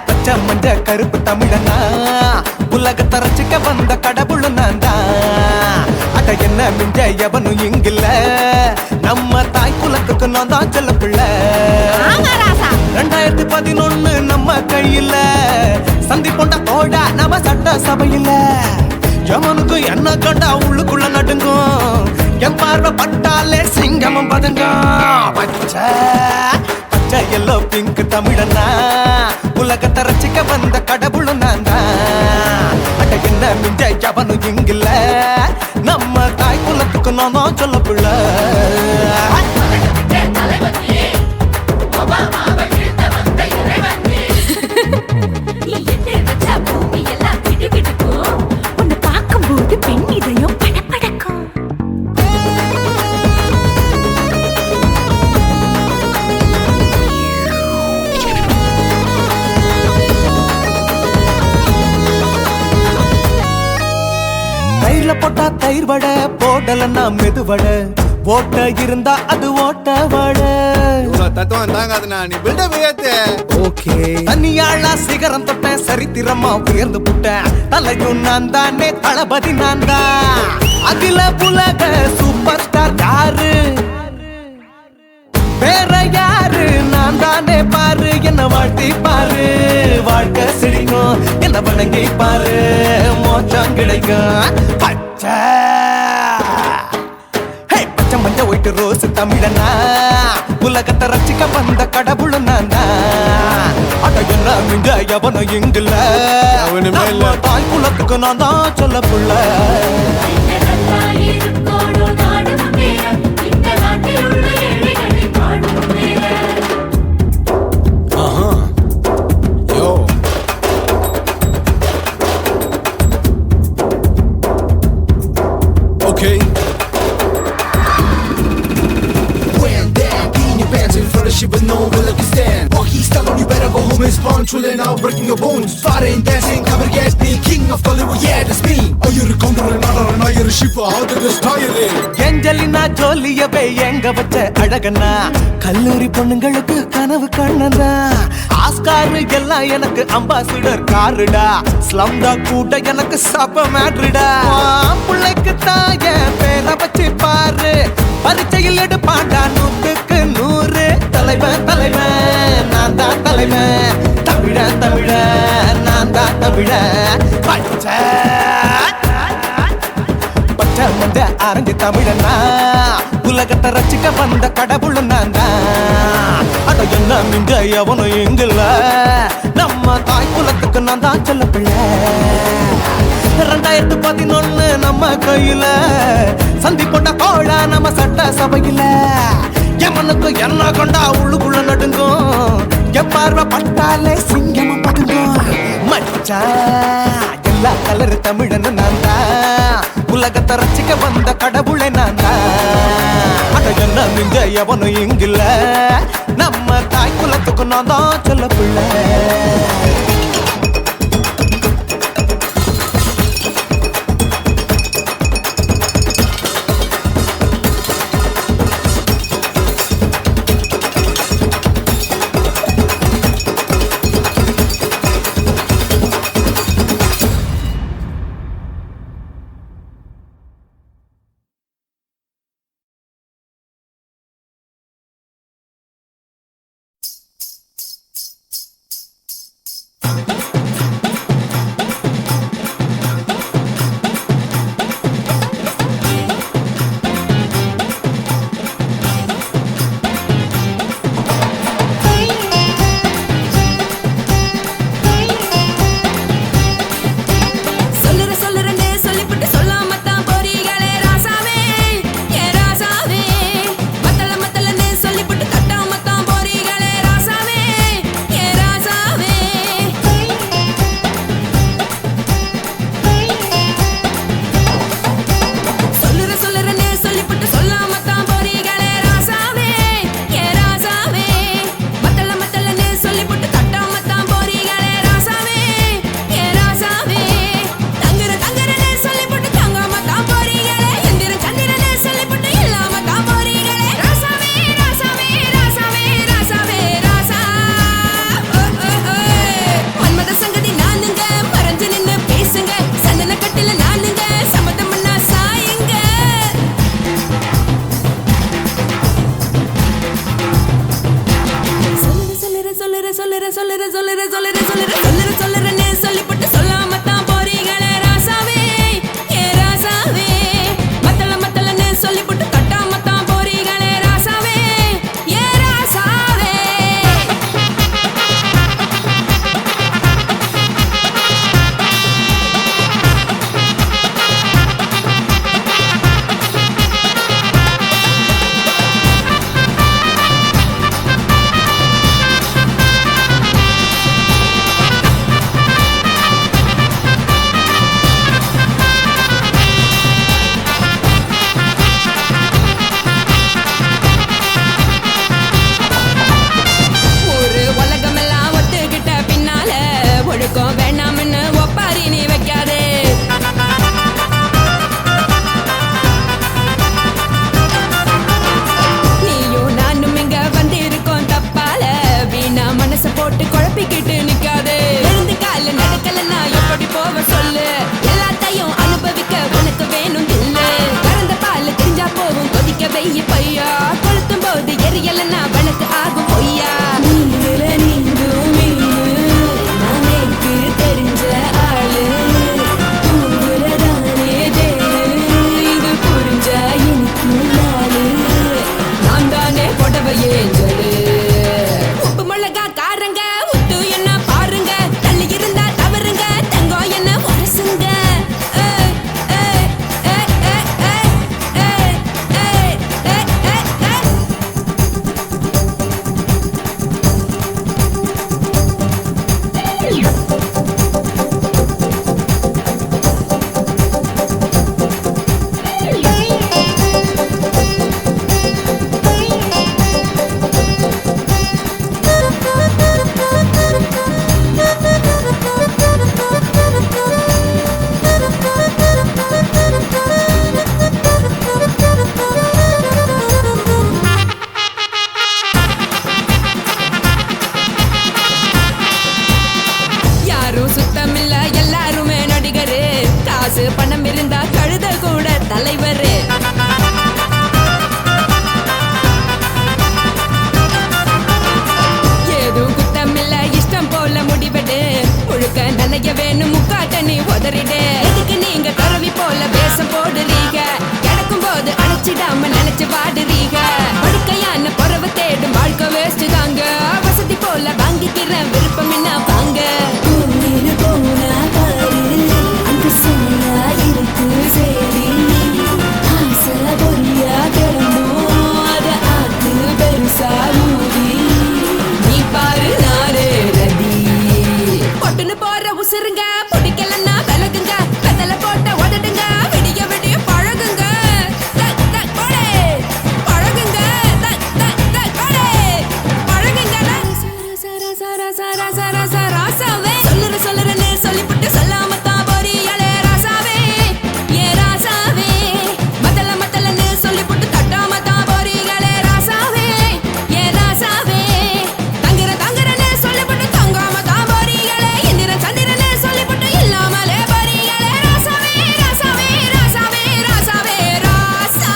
பச்சை மஞ்ச கருப்பு தமிழனா உலகத்தை ரசிக்க வந்த கடவுள் நான் தான். அட என்ன மிஞ்ச எவனும் இங்கில்ல, நம்ம தாய் குலத்துக்கு நான் தான் செல்ல பிள்ளை. 2011 நம்ம கையில சந்திப்பொண்ட தோடா நம்ம சட்ட சபையில. எவனுக்கு என்ன கண்டா உள்ளுக்குள்ள நடுங்கும், என் பார்வை பட்டாலே சிங்கமும் பதுங்கும். பச்சை பச்சை எல்லோ பிங்க் தமிழனா, உலகத்தை ரசிக்க வந்த கடவுள் நான் தான். அட என்ன மிஞ்ச எவனும் இங்கில்ல, நம்ம தாய் குலத்துக்கு நான் தான் சொல்ல பிள்ளை. பெண் இதயம் படபடக்கும். தயிர்ல போட்டா தயிர் வடை, போடலன்னா மெதுவடை, ஓட்ட இருந்தா அது ஓட்ட வடை. தத்துவம் தாங்காதுண்ணா, நீ பில்டப் ஏத்து. ஓகே தனியாளா சிகரம் தொட்டேன், சரித்திரமா உயர்ந்து புட்டேன். தலையும் நான் தானே, தளபதி நான் தான். அகில உலக சூப்பர் ஸ்டார் யாரு, வேற யாரு, நான் தானே பாரு. என்ன வாழ்த்தி பாரு, வாழ்க்கை சிரிக்கும். என்ன வணங்கி பாரு, மோச்சம் கிடைக்கும். பச்சை பச்சை மஞ்ச ஒயிட்டு ரோஸ் தமிழனா, உலகத்தை ரசிக்க வந்த கடவுள் நான் தான். அட என்ன மிஞ்ச எவனும் இங்கில்ல, அவனுமே இல்ல. நம்ம தாய் குலத்துக்கு நான் தான் சொல்ல புள்ள. Okay. When that in your pants in front of shit with no will like you stand. Oh, he's telling you better go home and spawn, chilling out, breaking your bones. Fighting, dancing, cover gas, me, king of Hollywood, yeah, that's me. Oh, you're a counter and not you're a shipper, how did this tire it? Angelina ஜோலியவே எங்க வச்ச அழகனா, கல்லூரி பொண்ணுங்களுக்கு கனவு கண்ணனா. Oscar எல்லாம் எனக்கு ambassador காருடா, ஸ்லம்டா கூட எனக்கு சப மேட்ருடா. பிள்ளைக்கு தாய பேரை வச்சு பாரு, பரீட்சையில் எடுப்பாண்டா 100க்கு 100. தலைவன் தலைவன் நான் தான் தலைவன், தமிழ தமிழ நான் தான் தமிழ. பச்சை பச்சை மஞ்ச ஆரஞ்சு தமிழனா, உலகத்தை ரசிக்க வந்த கடவுள் நான் தான். அட என்ன மிஞ்ச எவனும் இங்கில்ல, நம்ம தாய் குலத்துக்கு நான் தான் சொல்ல பிள்ளை. 2011 நம்ம கையில சந்திப்பொண்ட தோழா நம்ம சட்ட சபையில. எவனுக்கு என்ன கொண்டா உள்ளுக்குள்ள நடுங்கும், என் பார்வை பட்டாலே சிங்கமும் பதுங்கும். மச்சா எல்லா கலர் தமிழன் நான் தான், உலகத்தை ரசிக்க வந்த கடவுளை நான் தான். அட என்ன மிஞ்ச எவனும் இங்கில்ல, நம்ம தாய் குலத்துக்கு நான் தான் சொல்ல பிள்ளை. வச்சு பாடுறீங்க படுக்கையான பறவை தேடும் வாழ்க்கை வேஸ்ட் தாங்க வசதி போல வாங்கிக்கிற விருப்பம் என்ன வாங்க போனா பாரு அந்த சுமையா இருக்கு சரி ஆசை பொரியா கிளம்பும் அத ஆத்து பெருசா ஊதி நீ பாரு நானே ரதி பொட்டுன்னு போற உசுருங்க பிடிக்கலன்னா விலகுங்க கதல போட்ட உதடுங்க விடிய விடிய பழகுங்க பழகுங்க பழகுங்க ராசாவே சொல்லுறன்னு சொல்லிவிட்டு சொல்லாமத்தான் போறியாளே ராசாவே ஏ ராசாவே மத்தலன்னு சொல்லிவிட்டு தட்டாமத்தான் போறீங்களே ராசாவே ஏ ராசாவே தங்குறன்னு சொல்லிவிட்டு தங்காமத்தான் போறீங்களே இந்திர சந்திரன்னு சொல்லிவிட்டு இல்லாமலே போறீங்களே ராசாவே ராசாவே ராசாவே ராசாவே ராசா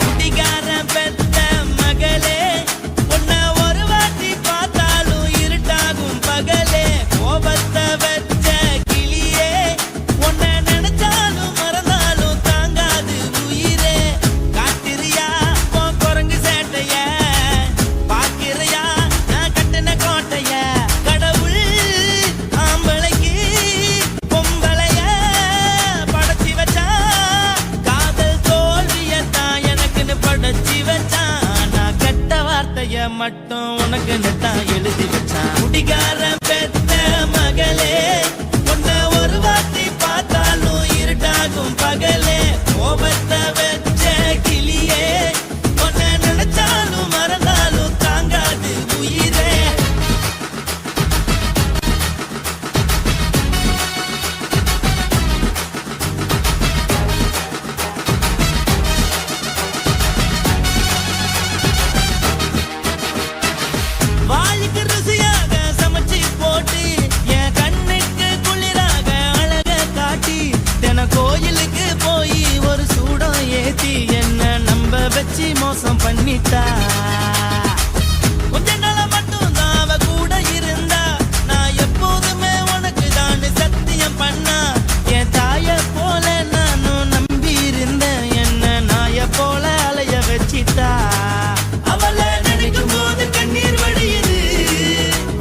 குடிகாரன் பெத்த மகளே உன்னை ஒரு வாட்டி பார்த்தாலும் இருட்டாகும் பகலே கோபத்தை வச்ச கிளியே உன்னை நினைச்சாலும் மறந்தாலும் தாங்காது உயிரே காட்டுறியா உன் குரங்கு சேட்டைய பாக்கிறியா நான் கட்டின கோட்டைய கடவுள் ஆம்பளைக்கு பொம்பளைய படைச்சி வச்சா காதல் தோல்வியத்தான் எனக்குன்னு படைச்சி வச்சான் நான் கெட்ட வார்த்தைய மட்டும் உனக்குன்னு தான் எழுதி வச்சான் குடிகாரன் பெத்த மகளே உன்னை ஒரு வாட்டி பார்த்தாலும் இருட்டாகும் பகலே கோபத்தை வச்ச கிளியே உன்னை நினைச்சாலும் மறந்தாலும் தாங்காது உயிரே வாளுக்கு ருசியாக சமைச்சு போட்டு என் கண்ணுக்கு குளிராக அழக காட்டி தின கோயிலுக்கு போய் ஒரு சூடம் ஏத்தி என்ன நம்ப வச்சு மோசம் பண்ணிட்டா கொஞ்ச நாள மட்டும் தான் அவ கூட இருந்தா நான் எப்போதுமே உனக்கு தான் சத்தியம் பண்ணா என் தாய போல நானும் நம்பி இருந்தேன் என்ன நாய போல அலைய வச்சிட்டா அவளை நினைக்கும் போது கண்ணீர் வடியுது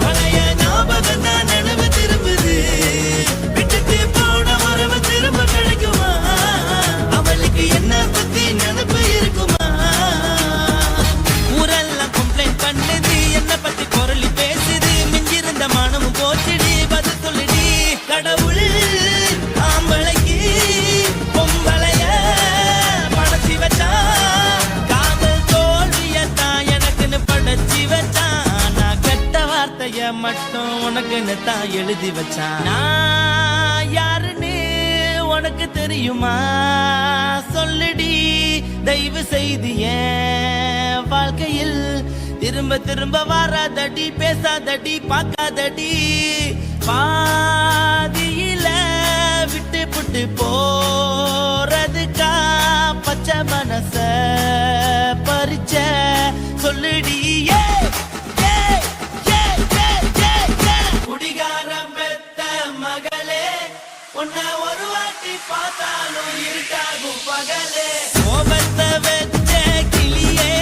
பழைய ஞாபகம் தான் நினைவு திரும்புது விட்டுட்டு போன உறவு திரும்ப கிடைக்குமா அவளுக்கு என்ன பத்தி நினைப்பு இருக்குமா ஊரெல்லாம் கம்ப்ளைண்ட் பண்ணுது என்ன பத்தி குரலி பேசுது மிஞ்சிருந்த மானமும் போச்சுடி பதில் சொல்லுடி கடவுள் ஆம்பளைக்கு பொம்பளைய படைச்சி வச்சா காதல் தோல்வியத்தான் எனக்குன்னு படைச்சி வச்சான் நான் கெட்ட வார்த்தைய மட்டும் உனக்குன்னு தான் எழுதி வச்சான் நான் யாருன்னு உனக்கு தெரியுமா சொல்லுடி தயவு செய்து என் வாழ்க்கையில் திரும்ப திரும்ப வராதடி பேசாதடி பார்க்காதடி பாதியில விட்டு புட்டு போறதுக்கா பச்சை மனச பறிச்ச சொல்லுடி குடிகாரம் பெத்த மகளே உன்னை ஒரு வாட்டி பார்த்தாலும் இருட்டாகும் பகலே கோபத்தை வச்ச கிளியே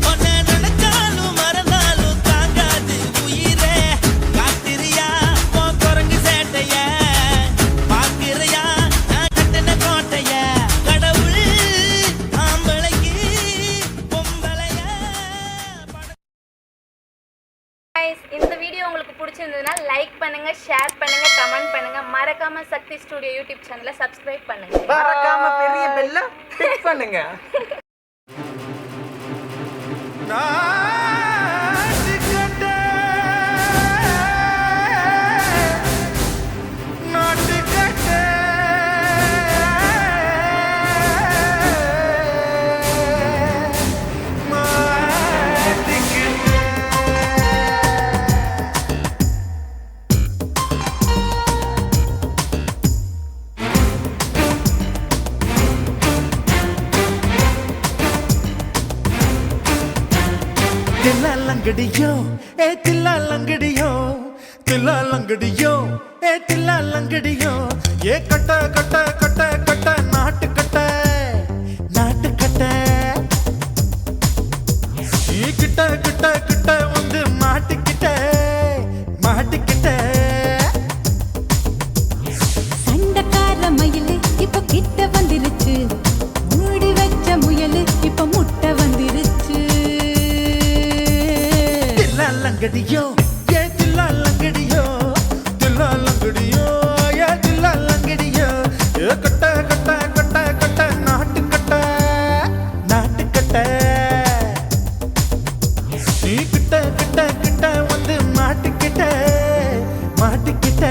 உன்னை நினைச்சாலும் மறந்தாலும் தாங்காது உயிரே காட்டுறியா உன் குரங்கு சேட்டைய பாக்குறியா நான் கட்டின கோட்டைய கடவுள் ஆம்பளைக்கு பொம்பளைய இந்த வீடியோ உங்களுக்கு பிடிச்சிருந்ததுன்னா லைக் பண்ணுங்க, ஷேர் பண்ணுங்க, கமெண்ட் பண்ணுங்க. மறக்காம சக்தி ஸ்டுடியோ யூடியூப் சேனலை சப்ஸ்கிரைப் பண்ணுங்க. மறக்காம பெரிய பெல்ல கிளிக் பண்ணுங்க. நாட்டுக்கட்ட தில்லாலங்கடியோ ஏ தில்லாலங்கடியோ தில்லாலங்கடியோ ஏ தில்லாலங்கடியோ ஏ கட்ட கட்ட கட்ட கட்ட நாட்டு கட்ட நாட்டு கட்ட நீ கிட்ட கிட்ட கிட்ட வந்து மாட்டிக்கிட்ட மாட்டிக்கிட்ட சண்டக்கார மயிலு இப்ப கிட்ட வந்துருச்சு மூடி வச்ச முயலு இப்ப முட்டை வந்துருச்சு தில்லாலங்கடியோ ஏ தில்லாலங்கடியோ தில்லாலங்கடியோ ஏ தில்லாலங்கடியோ ஏ கட்ட கட்ட கட்ட கட்ட நாட்டு கட்ட நாட்டு கட்ட நீ கிட்ட கிட்ட கிட்ட வந்து மாட்டிக்கிட்ட மாட்டிக்கிட்ட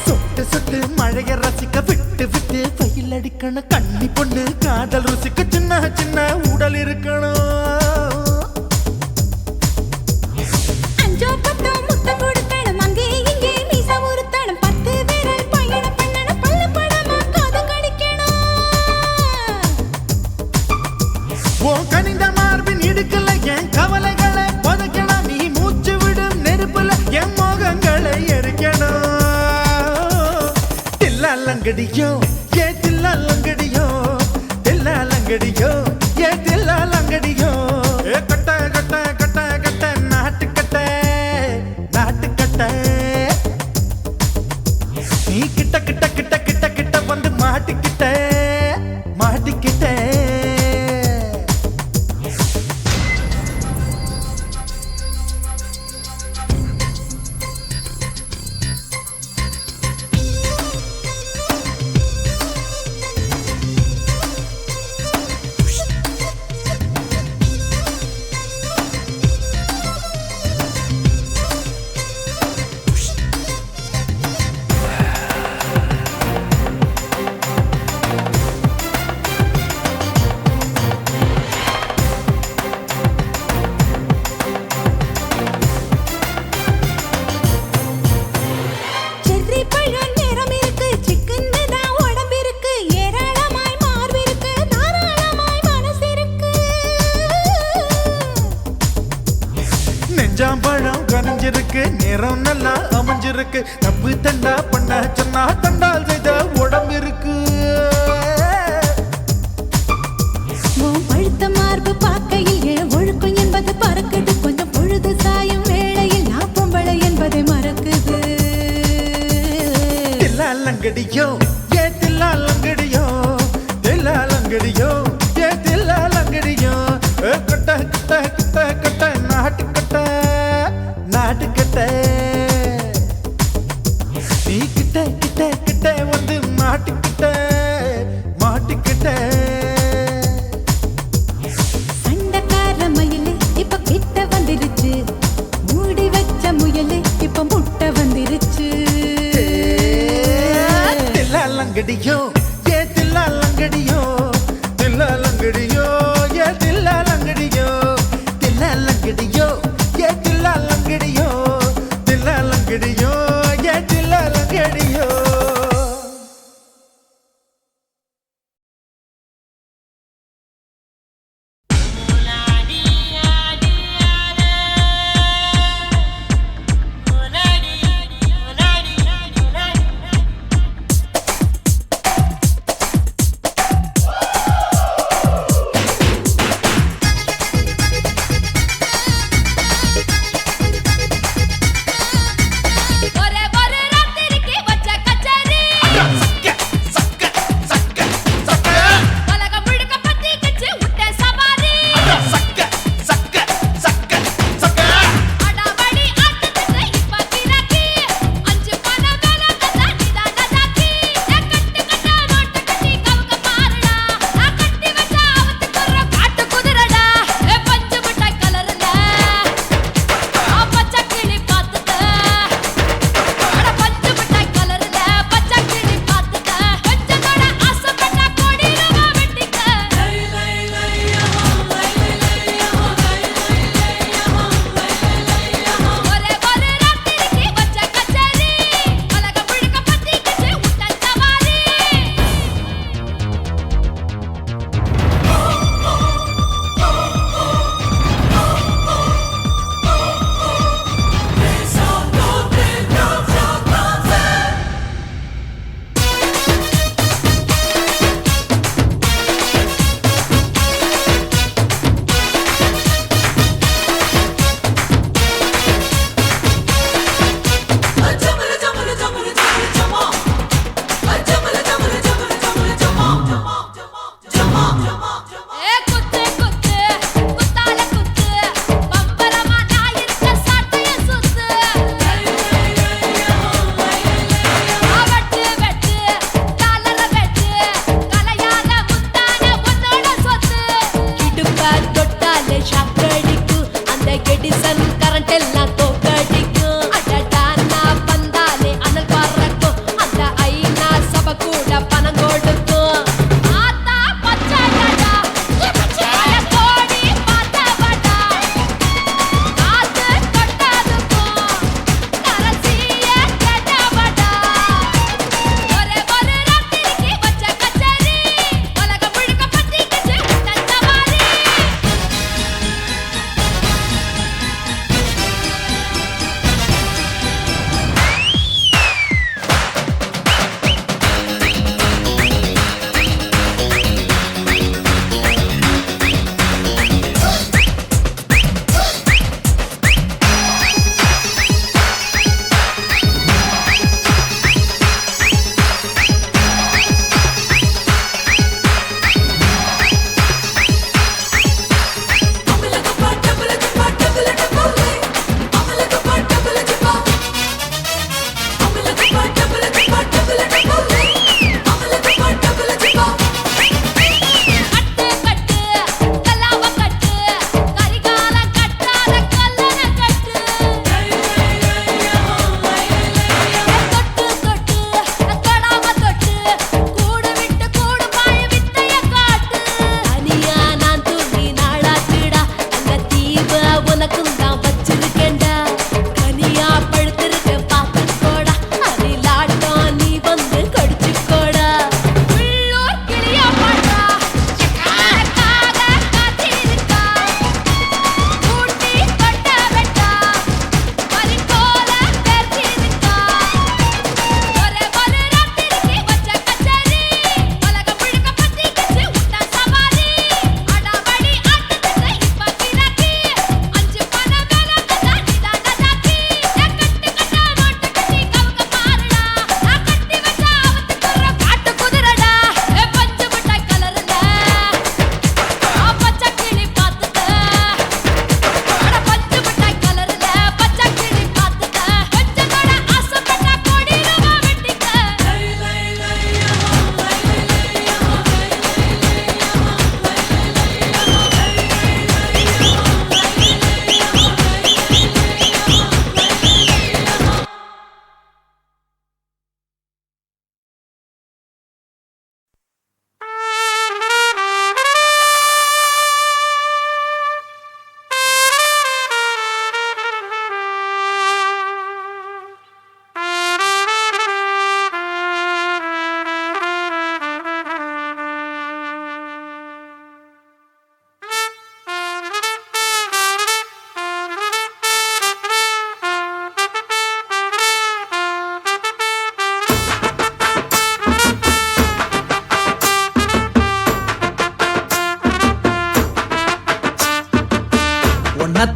சொட்டு சொட்டு மழைய ரசிக்க விட்டு விட்டு வெயில் அடிக்கணும் கண்ணி பொண்ணு காதல் ருசிக்க சின்ன சின்ன உடல் இருக்கணும் அஞ்சோ பத்தோ முட்டை கொடுக்கணும் அங்கே இங்கே மீச உருத்தணும் 10 விரல் பயணம் பண்ணணும் பல்ல படமா காது கடிக்கணும் உன் கனிந்த மார்பின் இடுக்கல என் கவலைகளை புதைக்கணும் நீ மூச்சு விடும் நெருப்புல என் மோகங்களை எரிக்கணும் தில்லாலங்கடியோ ஏ தில்லாலங்கடியோ தில்லாலங்கடியோ ஏ தில்லாலங்கடியோ ஏ கட்ட கட்ட கட்ட கட்ட நாட்டு கட்ட நாட்டு கட்ட நீ கிட்ட கிட்ட கிட்ட கிட்ட கிட்ட வந்து மாட்டிக்கிட்ட மாட்டிக்கிட்ட செர்ரி பழம் நிறம் இருக்கு சிக்கன்னு தான் உடம்பு இருக்கு ஏராளமாய் மார்பு இருக்கு தாராளமாய் மனசு இருக்கு நெஞ்சாம்பழம் கனிஞ்சிருக்கு நிறம் நல்லா அமைஞ்சிருக்கு தப்பு தண்டா பண்ண சொன்னா தண்டால் செய்த உடம்பு இருக்கு உன் பழுத்த மார்பு பார்க்கையில் என் ஒழுக்கம் என்பது பறக்குது கொஞ்சம் பொழுது சாயும் வேளையில் நான் பொம்பளை என்பதை மறக்குது தில்லாலங்கடியோ ஏ தில்லாலங்கடியோ தில்லாலங்கடியோ ஏ தில்லாலங்கடியோ ஏ கட்ட கட்ட கட்ட கட்ட நாட்டு கட்ட நாட்டு கட்ட நீ கிட்ட கிட்ட கிட்ட வந்து மாட்டிக்கிட்ட மாட்டிக்கிட்ட சண்டக்கார மயிலு இப்ப கிட்ட வந்துருச்சு மூடி வச்ச முயலு இப்ப முட்டை வந்துருச்சு தில்லாலங்கடியோ ஏ தில்லாலங்கடியோ தில்லாலங்கடியோ ஏ தில்லாலங்கடியோ தில்லாலங்கடியோ ஏ தில்லாலங்கடியோ தில்லாலங்கடியோ ஏ தில்லாலங்கடியோ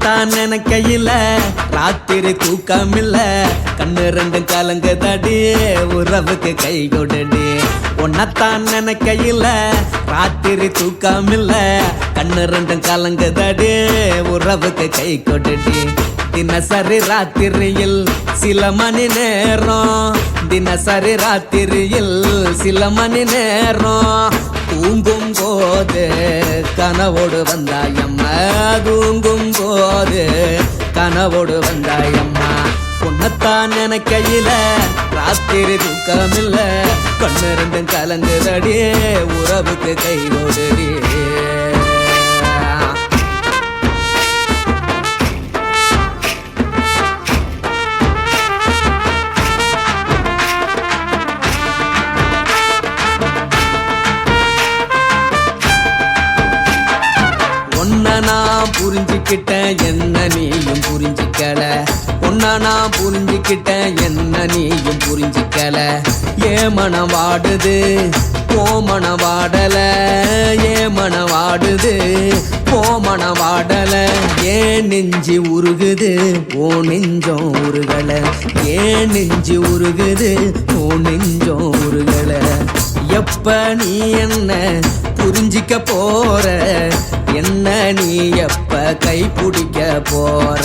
உன்னத்தான் நினைக்கையில ராத்திரி தூக்கமில்ல கண்ணு ரெண்டும் கலங்குதடி உறவுக்கு கை கொடுடி உன்னத்தான் நினைக்கையில ராத்திரி தூக்கமில்ல கண்ணு ரெண்டும் கலங்குதடி உறவுக்கு கை கொடுடி தினசரி ராத்திரியில் சில மணி நேரம் தினசரி ராத்திரியில் சில மணி நேரம் தூங்கும் போது கனவோடு வந்தாயம்மா தூங்கும் போது கனவோடு வந்தாயம்மா உன்னத்தான் நினைக்கையில ராத்திரி தூக்கமில்ல கண்ணு ரெண்டும் கலங்குதடி உறவுக்கு கை ஓடுடி நான் புரிஞ்சுக்கிட்டேன் என்ன நீயும் புரிஞ்சிக்கல உன்ன நான் புரிஞ்சுக்கிட்டேன் என்ன நீயும் புரிஞ்சிக்கல ஏ மனம் வாடுது ஓ மனம் வாடல ஏ மனம் வாடுது ஓ மனம் வாடல ஏன் நெஞ்சு உருகுது ஓ நெஞ்சம் உருகல ஏன் நெஞ்சு உருகுது ஓ நெஞ்சம் உருகல எப்ப நீ என்ன புரிஞ்சிக்க போற என்ன நீ எப்ப கை பிடிக்க போற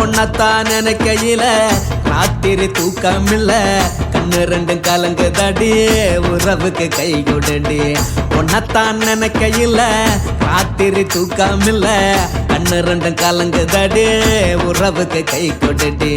உன்னத்தான் நினைக்கையில ராத்திரி தூக்கமில்ல கண்ணு ரெண்டும் கலங்குதடி உறவுக்கு கை கொடுடி உன்னத்தான் நினைக்கையில ராத்திரி தூக்கமில்ல கண்ணு ரெண்டும் கலங்குதடி உறவுக்கு கை கொடுடி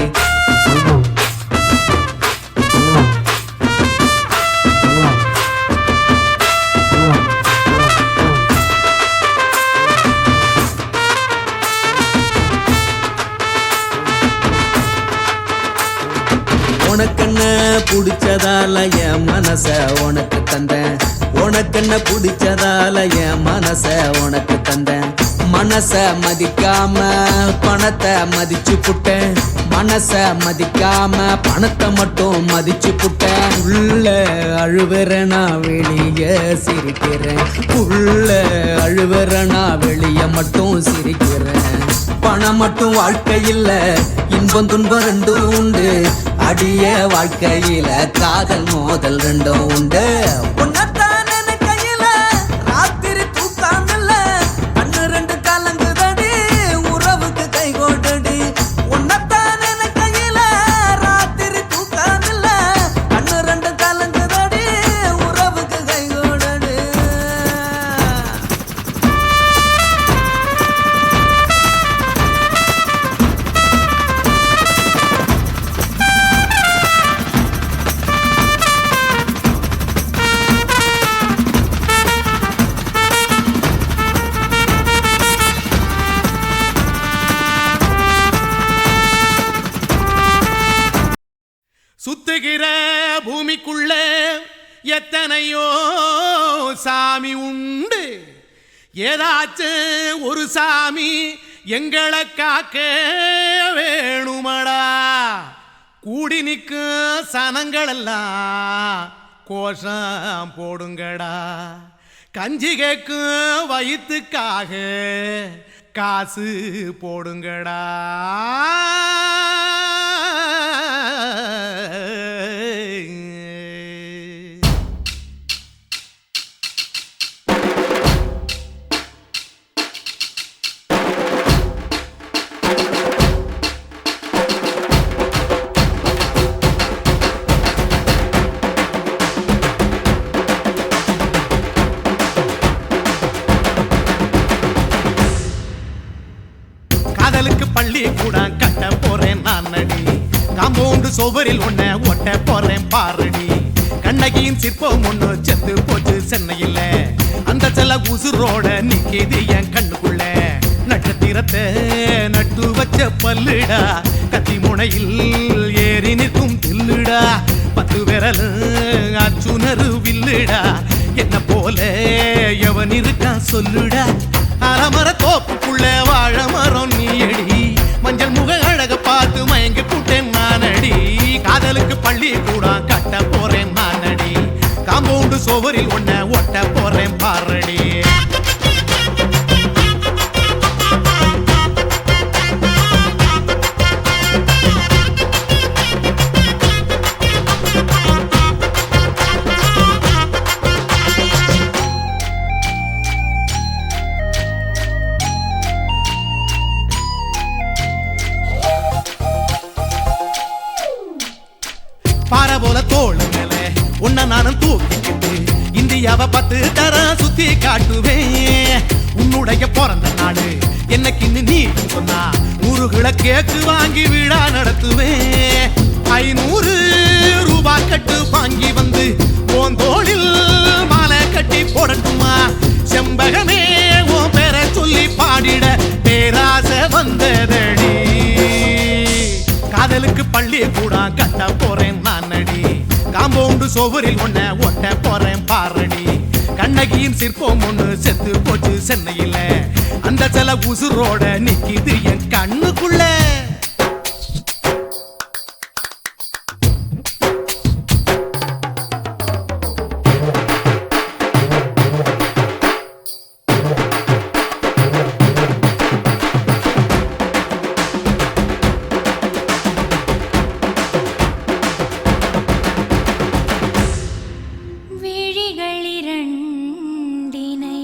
உனக்கென்ன பிடிச்சதால என் மனச உனக்கு தந்தேன் உனக்கென்ன பிடிச்சதால என் மனச உனக்கு தந்தேன் மனச மதிக்காம பணத்தை மதிச்சு புட்டேன் மனச மதிக்காம பணத்தை மட்டும் மதிச்சு புட்டேன் உள்ள அழுவுற நான் வெளிய சிரிக்கிறேன் உள்ள அழுவுற நான் வெளிய மட்டும் சிரிக்கிறேன் பணம் மட்டும் வாழ்க்கையில் இன்பம் துன்பம் ரெண்டும் உண்டு அடிய வாழ்க்கையில காதல் மோதல் ரெண்டும் உண்டு உன்னத்தான் நினைக்கையில ராத்திரி தூக்கமில்ல கண்ணு ரெண்டு கலங்குதடி உறவுக்கு கை கோட்டடி உன்னத்தான் நினைக்கையில ராத்திரி தூக்கமில்ல கண்ணு ரெண்டு கலங்குதடி உறவுக்கு கை கோட்டடி சுத்துகிற பூமிக்குள்ள எத்தனையோ சாமி உண்டு ஏதாச்சும் ஒரு சாமி எங்களை காக்க வேணுமடா கூடி நிற்கும் சனங்களெல்லாம் கோஷம் போடுங்கடா கஞ்சி கேக்கும் வயிற்றுக்காக காசு போடுங்கடா பள்ளி கூட கட்ட போறேன் நான் நடி காம்பவுண்டு சோவரில் ஒன்ன ஒட்ட போறேன் பாரடி கண்ணகியின் சிற்பம் ஒண்ணு செத்து போச்சு சென்னையில் அந்த செல்ல உசுரோட நிக்கிது என் கண்ணுக்குள்ள நட்சத்திரத்தை நட்டு வச்ச பல்லுடா கத்தி முனையில் ஏறி நிற்கும் தில்லுடா 10 விரல் அச்சுணரு வில்லுடா என்ன போல எவன் இருக்கான் சொல்லுடா அலமர தோப்புக்குள்ள வாழ மரம் நீயடி மஞ்சள் முக அழக பார்த்து மயங்கி புட்டேன் நானடி காதலுக்கு பள்ளி கூட கட்ட போறேன் நானடி காம்பவுண்டு சோவரில் ஒன்ன ஒட்ட போறேன் பாரடி பாறை போல தோள் மேல உன்ன நானும் தூக்கிக்கிட்டு இந்தியாவை 10 தரம் சுத்தி காட்டுவேன். உன்னுடைய பிறந்த நாடு என்னைக்குன்னு நீ சொன்னா 100 கிலோ கேக்கு வாங்கி விழா நடத்துவேன். 500 ரூபாய் கட்டு வாங்கி வந்து உன் தோளில் மாலை கட்டி போடட்டுமா? செம்பகமே உன் பேரை சொல்லி பாடிட பேராசை வந்ததடி. காதலுக்கு பள்ளி கூட கட்ட போறேன் நானடி. காம்பவுண்டு சோவரில் ஒன்ன ஒட்ட போறேன் பாரடி. கண்ணகியின் சிற்பம் ஒண்ணு செத்து போச்சு சென்னையில. அந்த சில உசுரோட நிக்கிது என் கண்ணுக்குள்ள. விழிகளிரண்டினை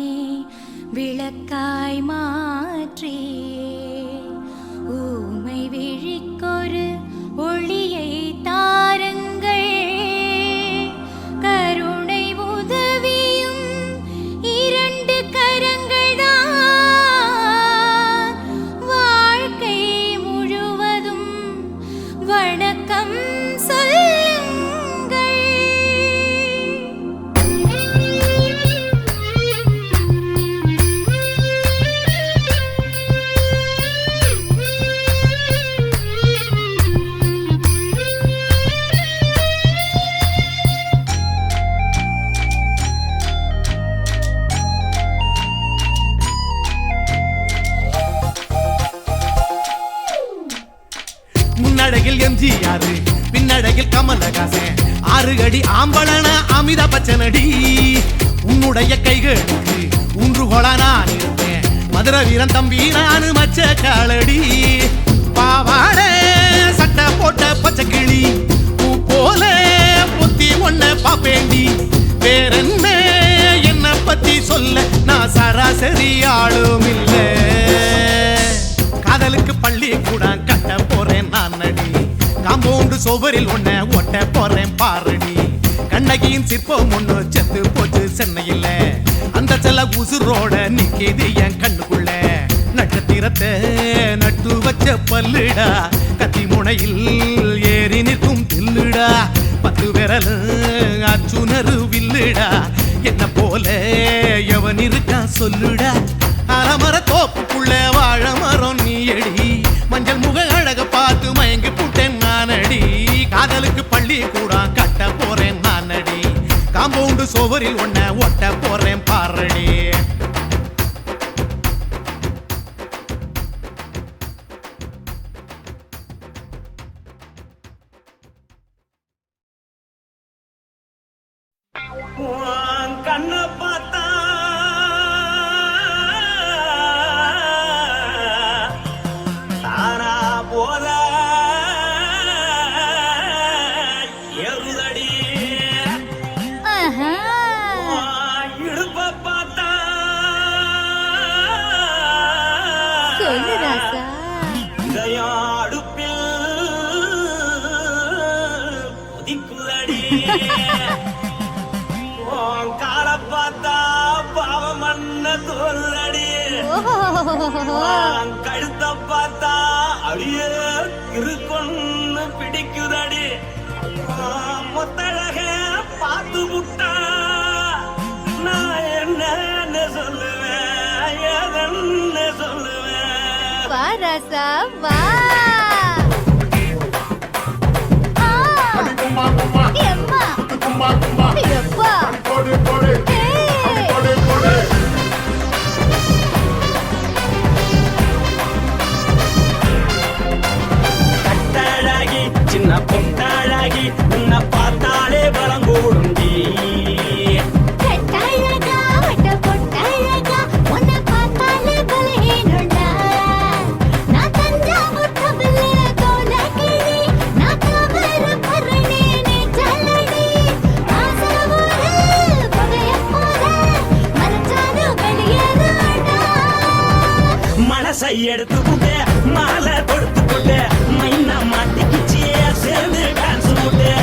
விளக்காய் மாற்றி ஊமை விழிக்கொரு ஒளியை தாருங்கள். கருணை உதவியும் 2 கரங்கள்தான். வாழ்க்கை முழுவதும் வணக்கம் சொல்லுங்கள். முன்னடையில் எம்ஜிஆர் பின்னடையில் கமலஹாசன் 6 அடி ஆம்பளன அமிதாப் பச்சனடி. உன்னுடைய கைகளுக்கு ஊன்றுகோலா நான் இருப்பேன். மதுரை வீரன் தம்பி நானு மச்ச காலடி. பாவாட சட்டை போட்ட பச்சை கிளி பூ போல பொத்தி ஒன்ன பாப்பேண்டி. வேறென்ன என்ன பத்தி சொல்ல நான் சராசரி ஆளும் இல்ல. காதலுக்கு பள்ளி கூட கட்ட போறேன் நானடி. காம்பவுண்டு சோவரில் ஒன்ன ஒட்ட போறேன் பாரடி. கண்ணகியின் சிற்பம் ஒண்ணு செத்து போச்சு சென்னையில. அந்த சில உசுரோட நிக்கிது என் கண்ணுக்குள்ள. நட்சத்திரத்தை நட்டு வச்ச பல்லுடா. கத்தி முனையில் ஏறி நிற்கும் தில்லுடா. 10 விரல் அச்சுணரு வில்லுடா. என்ன போல எவன் இருக்கா சொல்லுடா. அலமர தோப்புக்குள்ள வாழ மரம் நீயடி. மஞ்சள் முக அழக பார்த்து மயங்கி புட்டேன் நானடி. காதலுக்கு பள்ளி கூட கட்ட போறேன் நானடி. காம்பவுண்டு சோவரில் ஒன்ன ஒட்ட போறேன் பாரடி. கண்ண பார்த்தா தானா போல எருதடி. இடுப்ப பார்த்தா சொல்லு ராசா. இதயம் அடுப்பில் உதிக்குதடி. கால பார்த்தா பாவம் மண்ண தோல்லடி. கழுத்த பார்த்தா அப்படியே இருக்குன்னு பிடிக்குதடி. மொத்தழக பார்த்து விட்டா நான் என்ன சொல்லுவேன் ஏதென்ன சொல்லுவேன். வா ராசா வா. எம்மா எப்பா கட்டழகி சின்ன பொட்டழகி உன்னை பார்த்தாலே பலங்கூடுண்டி. கட்டழகா வட்ட பொட்டழகா உன்னை பார்த்தாலே பலஹீனண்டா. நான் தஞ்சாவூர் தவிலே கோலகிரி நான் தவறு பரணி நீ சல்லடி. ஆசைவூரில் புகைய போல மறைச்சாது வெளியேறாண்டா. மனசை எடுத்து புட்டே மாலை கொடுத்து புட்டே மைனா மாட்டிக்கிச்சியே சேர்ந்து டான்ஸ் புட்டே.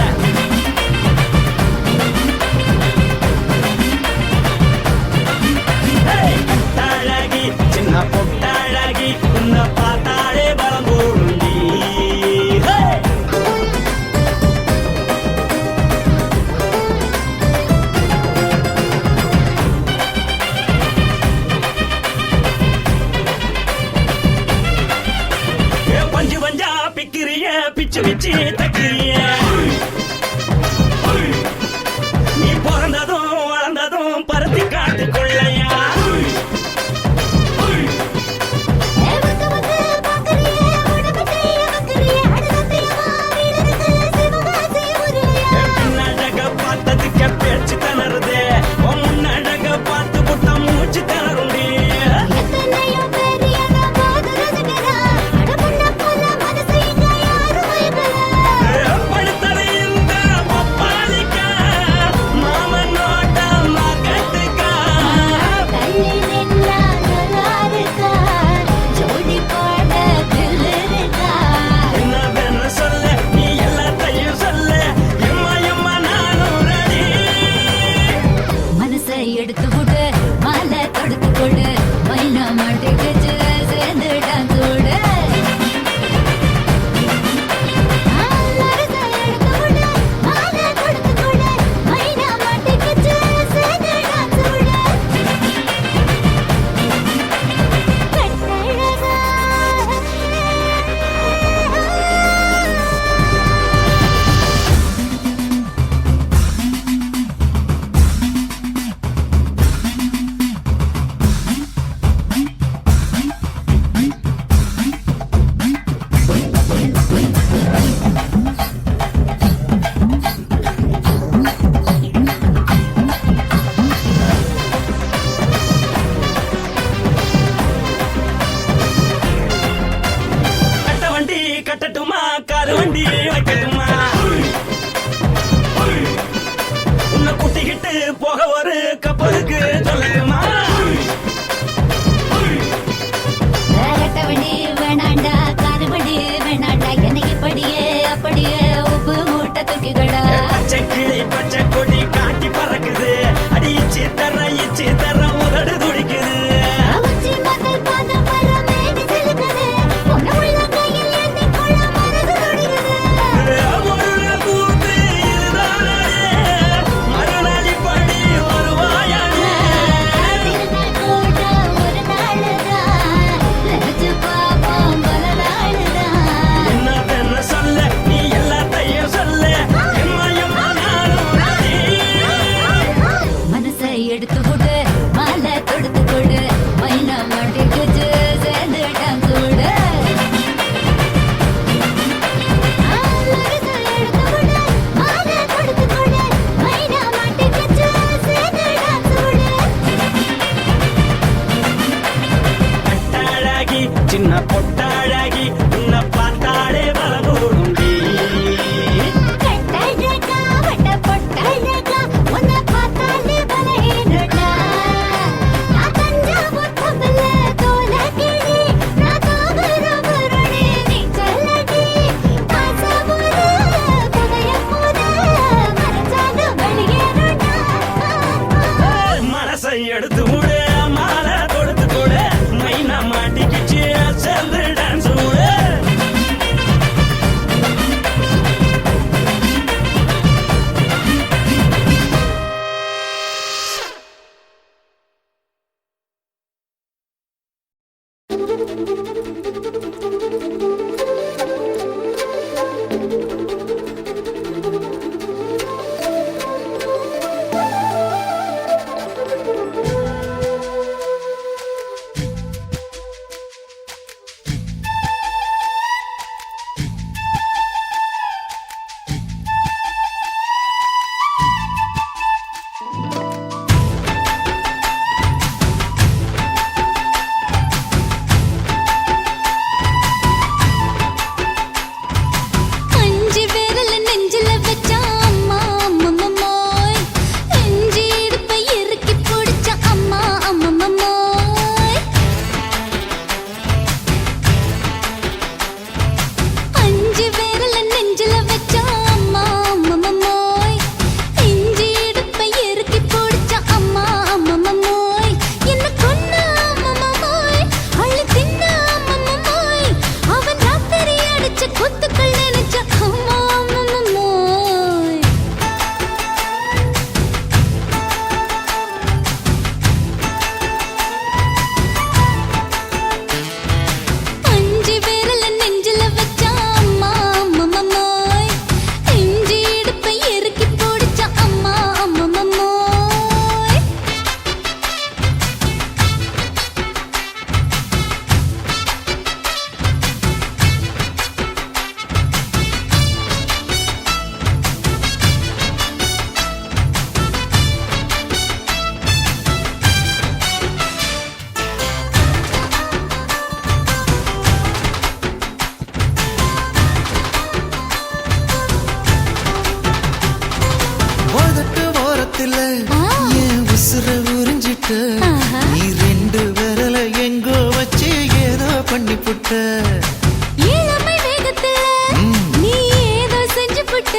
புட்ட நீ ரெண்டு விரல எங்கோ வச்சு ஏதோ பண்ணி புட்ட இளமை வேகத்துல நீ ஏதோ செஞ்சு புட்ட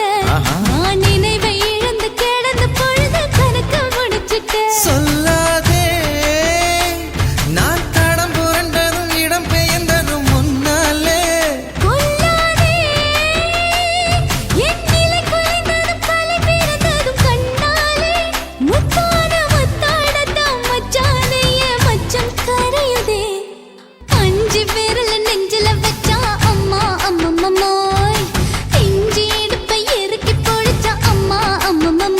நான் நினைவை இழந்து கிடந்த பொழுது கணக்கு முடிச்சிட்ட சொல்லாதே நான் தடம் புரண்டதும் இடம் பெயர்ந்ததும் முன்னாலே கொல்லாதே என் நிலை குலைந்ததும் கலை பிறந்ததும் கண்ணாலே முத்தான முத்தாடத்தான் மச்சானே என் மச்சம் கரையுதே அஞ்சு விரல நெஞ்சில வச்சா அம்மா அம்மம்மோய் இஞ்சி இடுப்பை இறுக்கி பொடிச்சா அம்மா அம்மம்மோய்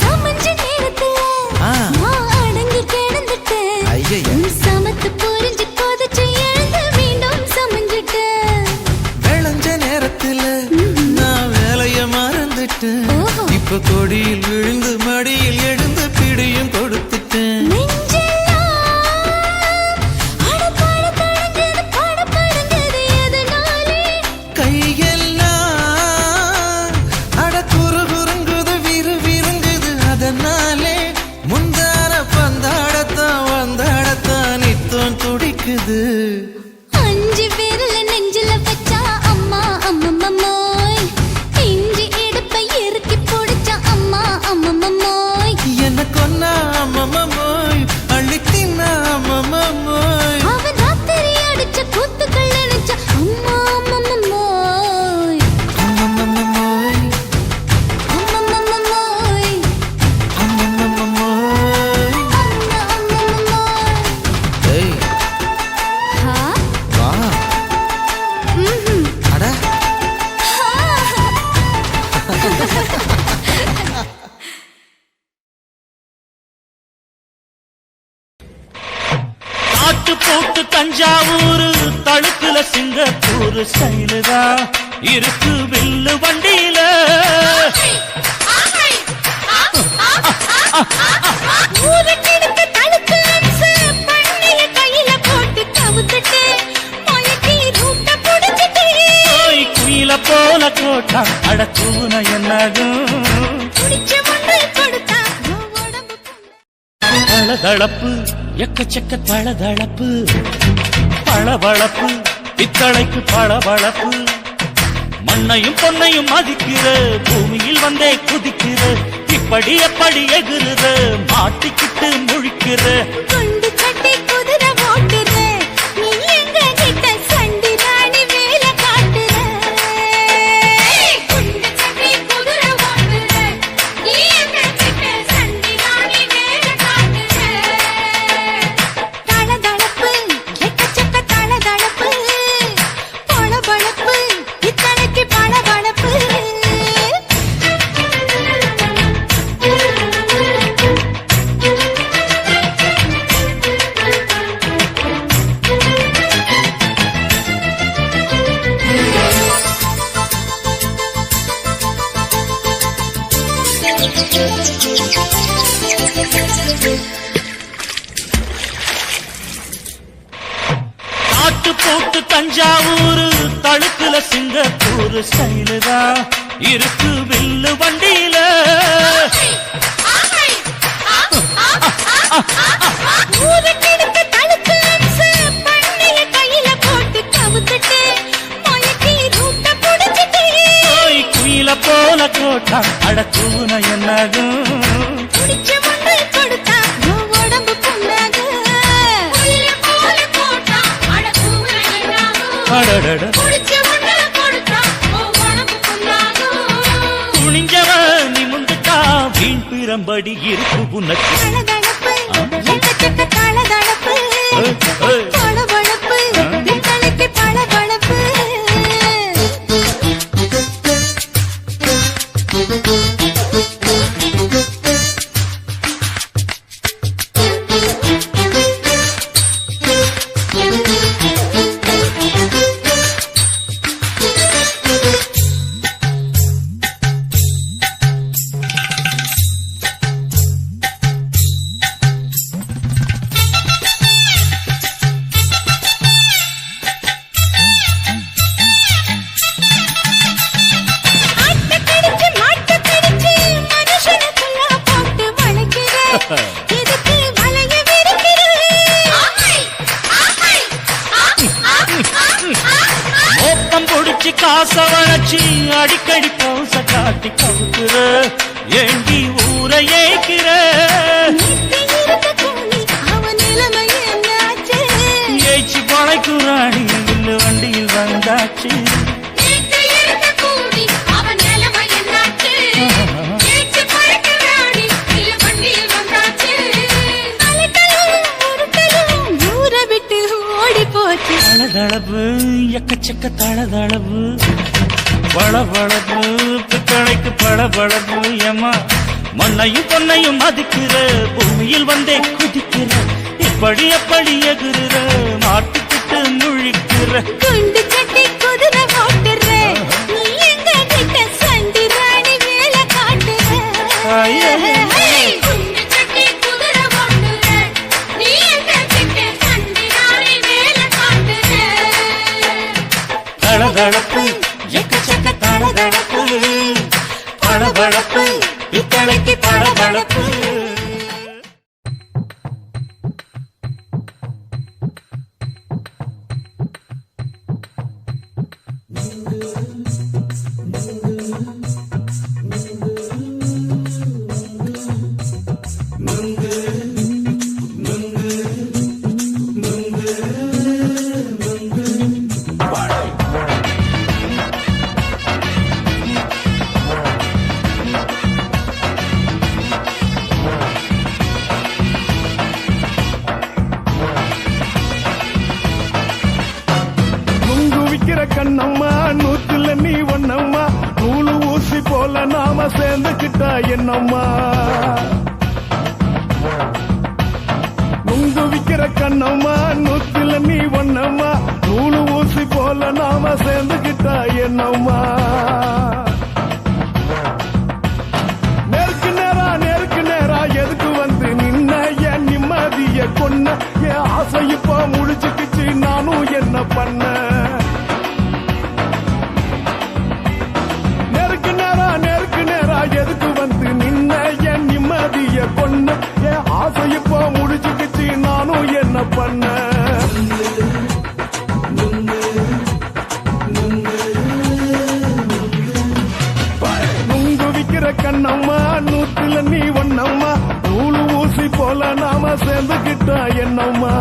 சமஞ்ச நேரத்துல நான் அடங்கி கிடந்துட்டேன் ஐயையே. உன் சமத்து புரிஞ்சு கொதிச்சு எழுந்து மீண்டும் சமஞ்சிட்டேன் விளைஞ்ச நேரத்துல நான் வேலைய மறந்துட்டேன் ஓஹோ. இப்ப கொடியில் விழுந்து மடியில் எழுந்து பிடியும் கொடுத்துட்டேன் நெஞ்செல்லாம் அடபாட தடங்குது படபடங்குது எதனாலே கையெல்லாம் அட குறுகுறுங்குது விறுவிறுங்குது அதனாலே முந்தான பந்தாடத்தான் வந்தாடத்தான் நித்தம் துடிக்குது அஞ்சு விரல நெஞ்சில வச்சா அம்மா அம்மம்மோய் இஞ்சி இடுப்பை இறுக்கி பொடிச்சா அம்மா அம்மம்மோய் என்ன கொன்னா அம்மம்மோய் அள்ளி தின்னா அம்மம்மோய் அவன் ராத்திரி அடிச்ச கூத்துக்கள் நினைச்ச அம்மா அம்மம்மோய் அம்மம்மோய் அம்மம்மோய் அம்மம்மோய் அம்மா அம்மம்மோய் ஏய் ஹா வா ம்ஹும் அட காட்டு போட்டு தஞ்சாவூர் தழுக்குல சிங்கப்பூர் ஸ்டைலுதா இருக்கு வில்லு வண்டியில ஊருக்கெடுத்து தழுக்கு அம்சு பண்ணில கையில போட்டு கவுத்துட்டு மயக்கி ரூட்ட புடிச்சிட்டு ஓய் குயில போல கோட்டா அடக்கூன என்னாகும் புடிச்ச மண்ணு கொடுத்தா உன் உடம்பு தளதளப்பு எக்கச்சக்க தளதளப்பு பளபளப்பு பித்தளைக்கு பளபளப்பு மண்ணையும் பொன்னையும் மதிக்கிற பூமியில் வந்தே குதிக்கிற இப்படி எப்படி எகுறுற மாட்டிக்கிட்டு முழிக்கிற குண்டு கட்டி குதிரை ஓட்டுற நீ எங்க கிட்ட சண்டி ராணி வேலை காட்டுற குண்டு கட்டி குதிரை ஓட்டுற நீ எங்க கிட்ட சண்டி ராணி வேலை காட்டுற தளதளப்பு எக்கச்சக்க தளதளப்பு பளபளப்பு இத்தனைக்கு பளபளப்பு காட்டு போட்டு தஞ்சாவூர் தழுக்குல சிங்கப்பூர் ஸ்டைலுதா இருக்கு வில்லு வண்டியில ஊருக்கெடுத்து தழுக்கு அம்சு பண்ணில கையில போட்டு கவுத்துட்டு மயக்கி ரூட்ட புடிச்சிட்டு ஓய் குயில போல கோட்டா அடக்கூன என்னாகும் புடிச்ச மண்ணு கொடுத்தா உன் உடம்பு புண்ணாகு புயல போல போட்டா அடக்கூன என்னாகும் அடடட புடிச்ச மண்ணு கொடுத்தா உன் உடம்பு புண்ணாகு துணிஞ்சவ நிமுந்துட்டா வீண் பிறம்படி இருக்கு உனக்கு தளதளப்பு எக்கச்சக்க தளதளப்பு ஏய், ஏய். பளபளப்பு காச வளர்ச்சி அடிக்கடி பவுச காட்டி கவுக்குற ஏண்டி ஊரை ஏய்க்கிற ஏய்ச்சி பழைக்குறாடி இல்லு வண்டியில் வந்தாச்சு தளதளப்பு எக்கச்சக்க தளதளப்பு வளவளப்பு பித்தளைக்கு பளபளப்பு ஏமா மண்ணையும் பொன்னையும் மதிக்கிற பூமியில் வந்தே குதிக்கிற இப்படி எப்படி எகுற மாட்டுக்கிட்டு முழிக்கிற குண்டு கட்டி குதிரை ஓட்டுற நீ எங்க கிட்ட சண்டி ராணி வேலை காட்டுற தளதளப்பு எக்கச்சக்க தளதளப்பு பளபளப்பு பித்தளைக்கு பளபளப்பு கண்ணம்மா நூத்துல நீ ஒண்ணம்மா நூலு ஊசி போல நாம சேர்ந்துக்கிட்டா என்னம்மா நுங்கு விக்கிற கண்ணம்மா நூத்துல நீ ஒண்ணம்மா நூலு ஊசி போல நாம சேர்ந்துக்கிட்டா என்னம்மா நேருக்கு நேரா எதுக்கு வந்து நின்ன என் நிம்மதிய கொன்ன என் ஆசை இப்ப முடிச்சுக்கிச்சு நானும் என்ன பண்ண எதுக்கு வந்து நின்ன என் நிம்மதிய கொன்ன என் ஆசை இப்போ முடிச்சுக்கிச்சு நானும் என்ன பண்ண நுங்கு விக்கிற கண்ணம்மா நூத்துல நீ ஒண்ணம்மா நூலு ஊசி போல நாம சேர்ந்துக்கிட்டா என்னம்மா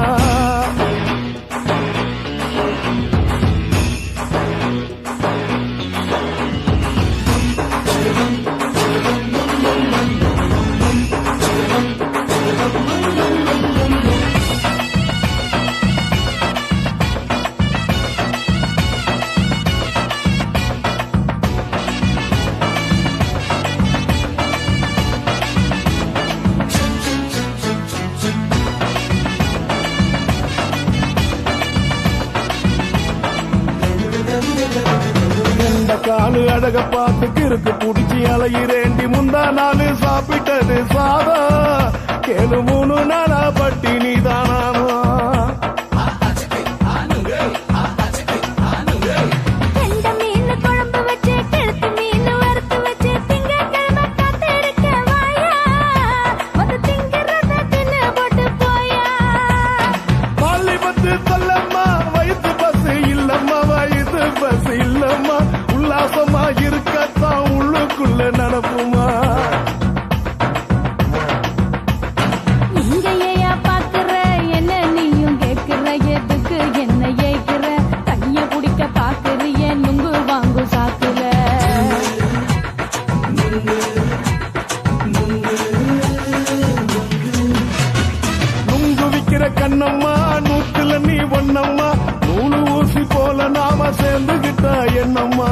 காலு அழக பார்த்துக்கு இருக்கு புடிச்சி அலையிறேண்டி முந்தா நாலு சாப்பிட்டது சாதம் கேளு 3 நாளா பட்டினி தானானோ சொல்லம்மா வயிற்று பஸ் இல்லம்மா வயிற்று பஸ் இல்லம்மா உல்லாசமா இருக்கத்தான் உள்ளுக்குள்ள நடப்புமா நீங்க ஏயா பாக்குற என்ன நீயும் கேக்குற எதுக்கு என்ன ஏக்குற கைய பிடிக்க பாக்குறிய நுங்கு வாங்கு சாக்குற நுங்கு விக்கிற கண்ணம்மா நூத்துல நீ ஒண்ணம்மா நூலு ஊசி போல நாம சேர்ந்துகிட்டா என்னம்மா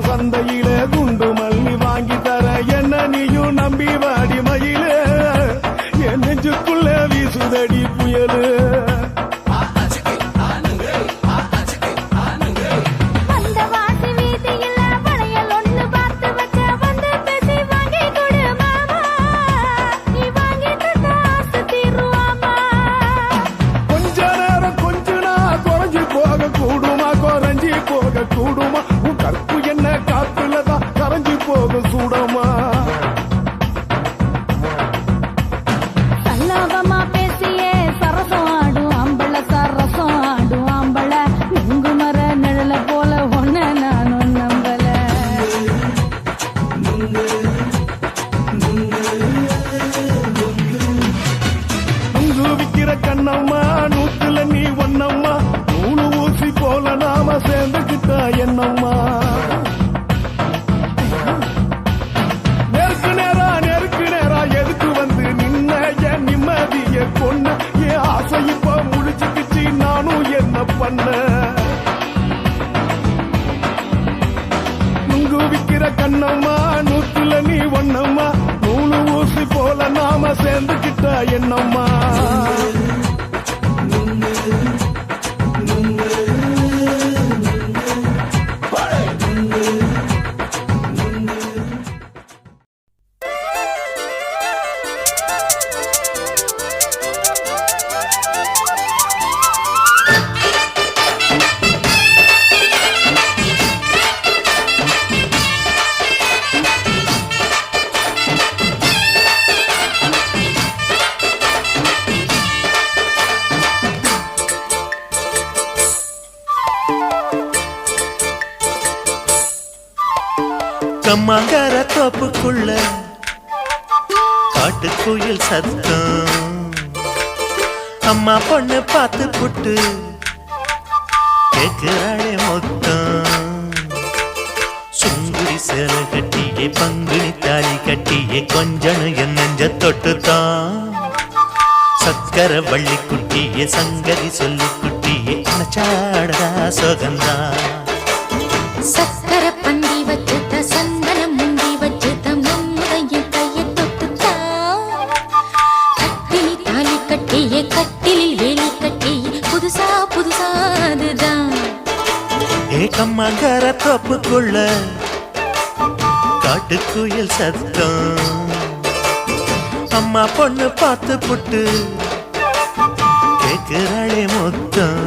சந்தையிலே குண்டு மல்லி வாங்கி தர என்ன நீயும் நம்பி வாடி மயிலே என் நெஞ்சுக்குள்ள வீசுதடி புயலு அந்த வாசி வீதியில வளையல் கண்ணம்மா நூத்துல நீ ஒன்னம்மா நூலு ஊசி போல நாம சேர்ந்துக்கிட்டா என்னம்மா நெருக்கு நேரா எதுக்கு வந்து நின்ன என் நிம்மதிய கொன்ன என் ஆசை இப்ப முடிச்சுக்கிச்சு நானும் என்ன பண்ண நுங்கு விக்கிற கண்ணம்மா நூத்துல நீ ஒன்னம்மா நூலு ஊசி போல நாம சேர்ந்துக்கிட்டா என்னம்மா கம்மாங்கார தோப்புக்குள்ள காட்டுக்குயில் சத்தம் அம்மா பொண்ணு பார்த்து புட்டு கேக்குறாளே மொத்தம் சுங்குடி சேலை கட்டியே பங்குனி தாலி கட்டியே கொஞ்சனு என் நெஞ்ச தொட்டுத்தான் சக்கர வள்ளி குட்டியே சங்கதி சொல்லி குட்டியே நச்சாடதா சோகந்தான் சக்கர பந்தி வச்சுட்ட சந்தனம் முந்தி வச்சுட்ட மம்முடைய கையை தொட்டுட்டா கட்டிலி தாலி கட்டியே கட்டிலில் வேலி கட்டியே புதுசா அதுதான் ஏக்கம்மாங்கார தோப்புக்குள்ள காட்டுக்குயில் சத்தம் அம்மா பொண்ணு பார்த்து புட்டு கேக்குறாளே மொத்தம்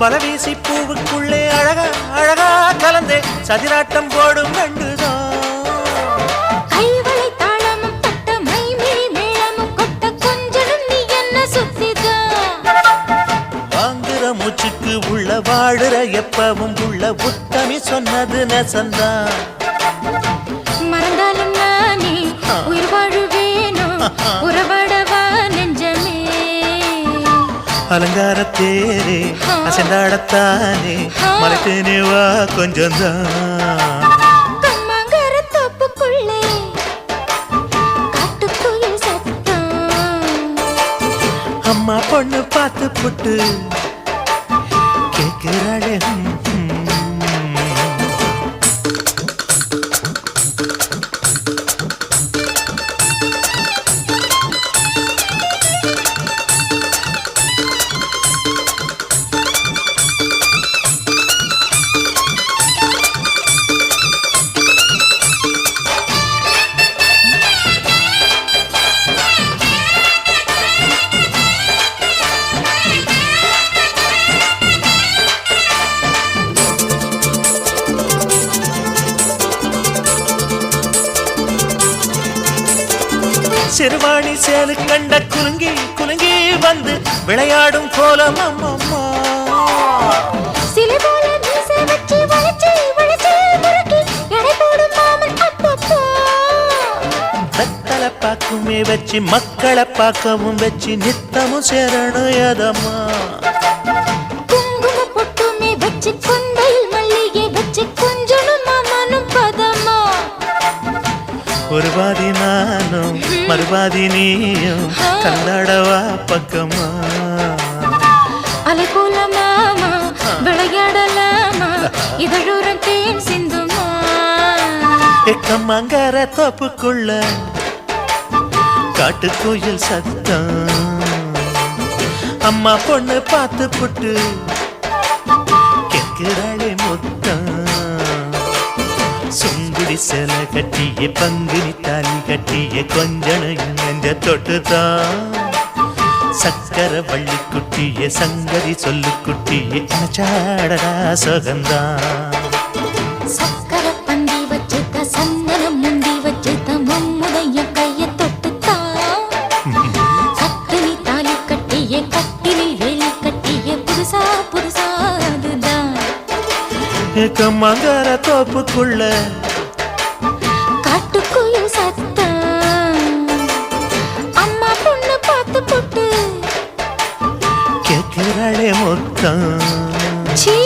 பலவீசி பூவுக்குள்ளே அழகா அழகா கலந்தே சதிராட்டம் போடும் ரெண்டுதான் கைவளை தாளமும் தட்ட மைமிழி மேளமும் கொட்ட கொஞ்சம் நீ என்ன சுத்திதான் வாங்குற மூச்சுக்கு உள்ள வாடுற எப்பவும் உள்ள உத்தமி சொன்னது நெசந்தான் மறந்தாலும் நானே உயிர் வாழுவேனோ உறவாடவா நெஞ்சமே அலங்காரத்தேரே அசைந்தாடத்தானே மலைத்தேனே வா கொஞ்சம்தான் கம்மாங்கார தோப்புக்குள்ளே காட்டுக்குயில் சத்தம் அம்மா பொண்ணு பார்த்து புட்டு கேட்கிறாளே சிறுவாணி சேலு கண்ட குலுங்கி குலுங்கி வந்து விளையாடும் கோலம் அம்மம்மா சிலை போல மீசை வச்சு வளைச்சு வளைச்சு முறுக்கி எடை போடும் மாமன் அப்பப்பா வெத்தலை பாக்குமே வச்சு மக்களை பார்க்கவும் வச்சு நித்தமும் சேரணும் எதம்மா குங்கும பொட்டுமே வச்சு கொண்டையில் மல்லிகை வச்சு கொஞ்சனும் மாமனும் பதமா ஒரு பாதி நானும் மறுபாதி நீயும் கல்லாடவா பக்கமா அலை போல மாமா விளையாடலாமா இதழூரம் தேன் சிந்துமா எக்கம்மாங்கார தோப்புக்குள்ள காட்டுக்குயில் சத்தம் அம்மா பொண்ணு பார்த்து புட்டு கேட்கிறாளே மொத்தம் சுங்குடி சேல கட்டிய பங்குனி தாலி கட்டிய கொஞ்சனையும் நெஞ்ச தொட்டுதான் சக்கர வள்ளி குட்டிய சங்கதி சொல்லு குட்டிய அச்சாடடா சுகந்தான் சக்கர பந்தி வச்சுட்ட சந்தனம் முந்தி வச்சுட்ட மம்முடைய கைய தொட்டுத்தான் கட்டினி தாலி கட்டிய கட்டிலில் வேலி கட்டிய புதுசா புதுசா அதுதான் கம்மங்கர தோப்புக்குள்ள காட்டுக்குயில் சத்தம் அம்மா பொண்ணு பார்த்து புட்டு கேட்கிறாளே மொத்தம் சீ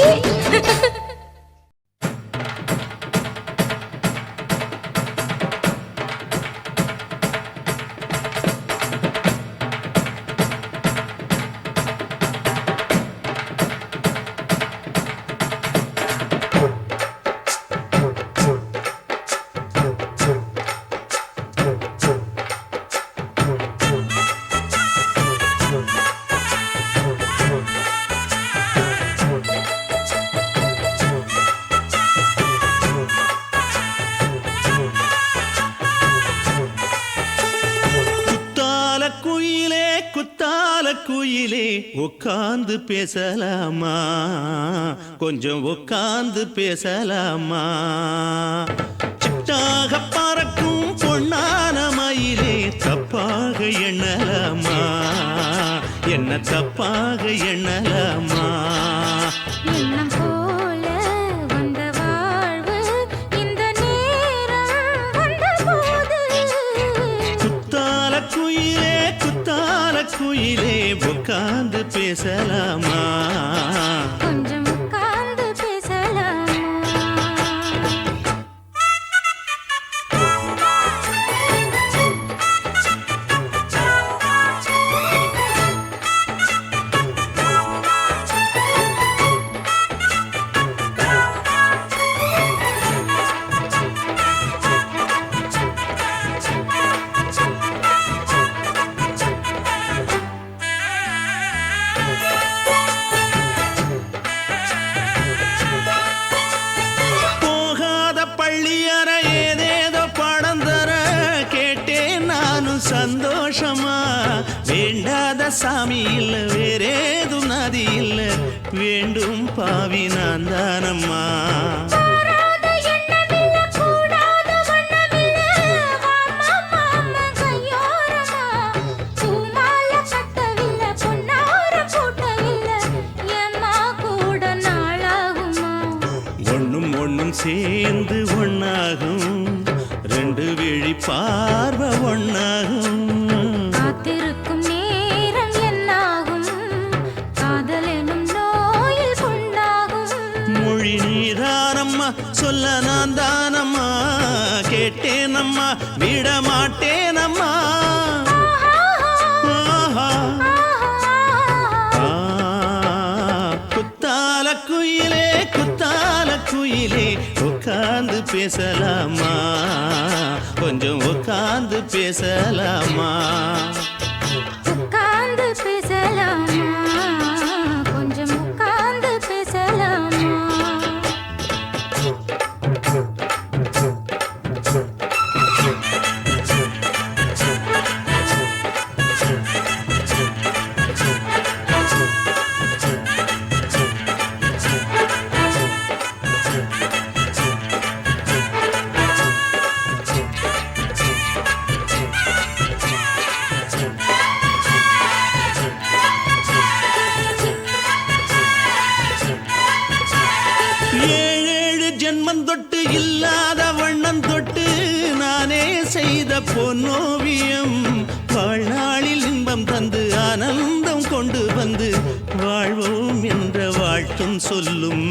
குயிலே உட்கார்ந்து பேசலாமா கொஞ்சம் உட்கார்ந்து பேசலாமா சிட்டாக பறக்கும் பொன்னான மயிலே தப்பாக எண்ணலாமா என்ன தப்பாக எண்ணலாமா எண்ணம் போல வந்த வாழ்வு இந்த நேரம் வந்தபோது குத்தால குயிலே உட்கார்ந்து பேசலாமா கொஞ்சம் உட்கார்ந்து பேசலாமா சந்தோஷமா வேண்டாத சாமி இல்ல வேறேதும் நதி இல்ல வேண்டும் பாவி நான் தானம்மா ஒண்ணும் ஒண்ணும் சேர்ந்து ஒண்ணாகும் ரெண்டு விழி பார்வை ஒண்ணாகும் காத்திருக்கும் நேரம் என்னாகும் காதல் எனும் நோயில் கொண்டாகும் மொழி நீதானம்மா சொல்ல நான் தானம்மா கேட்டேனம்மா விட மாட்டேனம்மா குத்தால குயிலே உட்கார்ந்து பேசலாமா கொஞ்சம் உட்கார்ந்து பேசலாமா உட்கார்ந்து பேசலாமா கொஞ்சம் உட்கார்ந்து பேசலாமா தொட்டு இல்லாத வண்ணம் தொட்டு நானே செய்த பொன்னோவியம் வாழ்நாளில் இன்பம் தந்து ஆனந்தம் கொண்டு வந்து வாழ்வோம் என்ற வாழ்த்தும் சொல்லும்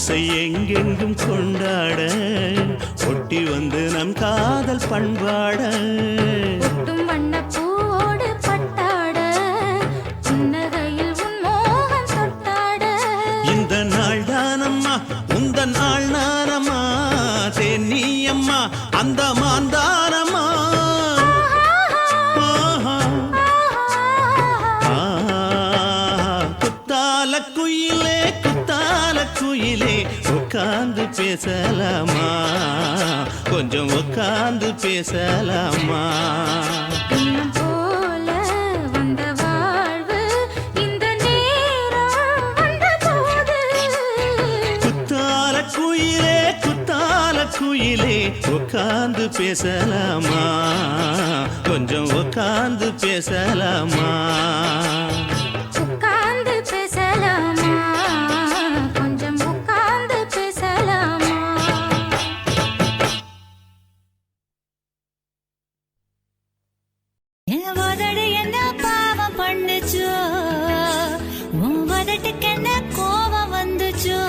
திசை எங்கெங்கும் கொண்டாட ஒட்டி வந்து நம் காதல் பண்பாட வண்ண பூவோடு பட்டாட புன்னகையில் அந்த மாந்தானம்மா குத்தால குயிலே உட்கார்ந்து பேசலாமா கொஞ்சம் உட்கார்ந்து பேசலாமா இன்னும் போல வந்த வாழ்வு இந்த நேரம் வந்தபோது குத்தால குயிலே உட்கார்ந்து பேசலாமா கொஞ்சம் உட்கார்ந்து பேசலாமா உட்கார்ந்து பேசலாமா கொஞ்சம் உட்கார்ந்து பேசலாமா என் உதடு என்ன பாவம் பண்ணுச்சோ உன் உதட்டுக்கு என்ன கோபம் வந்துச்சோ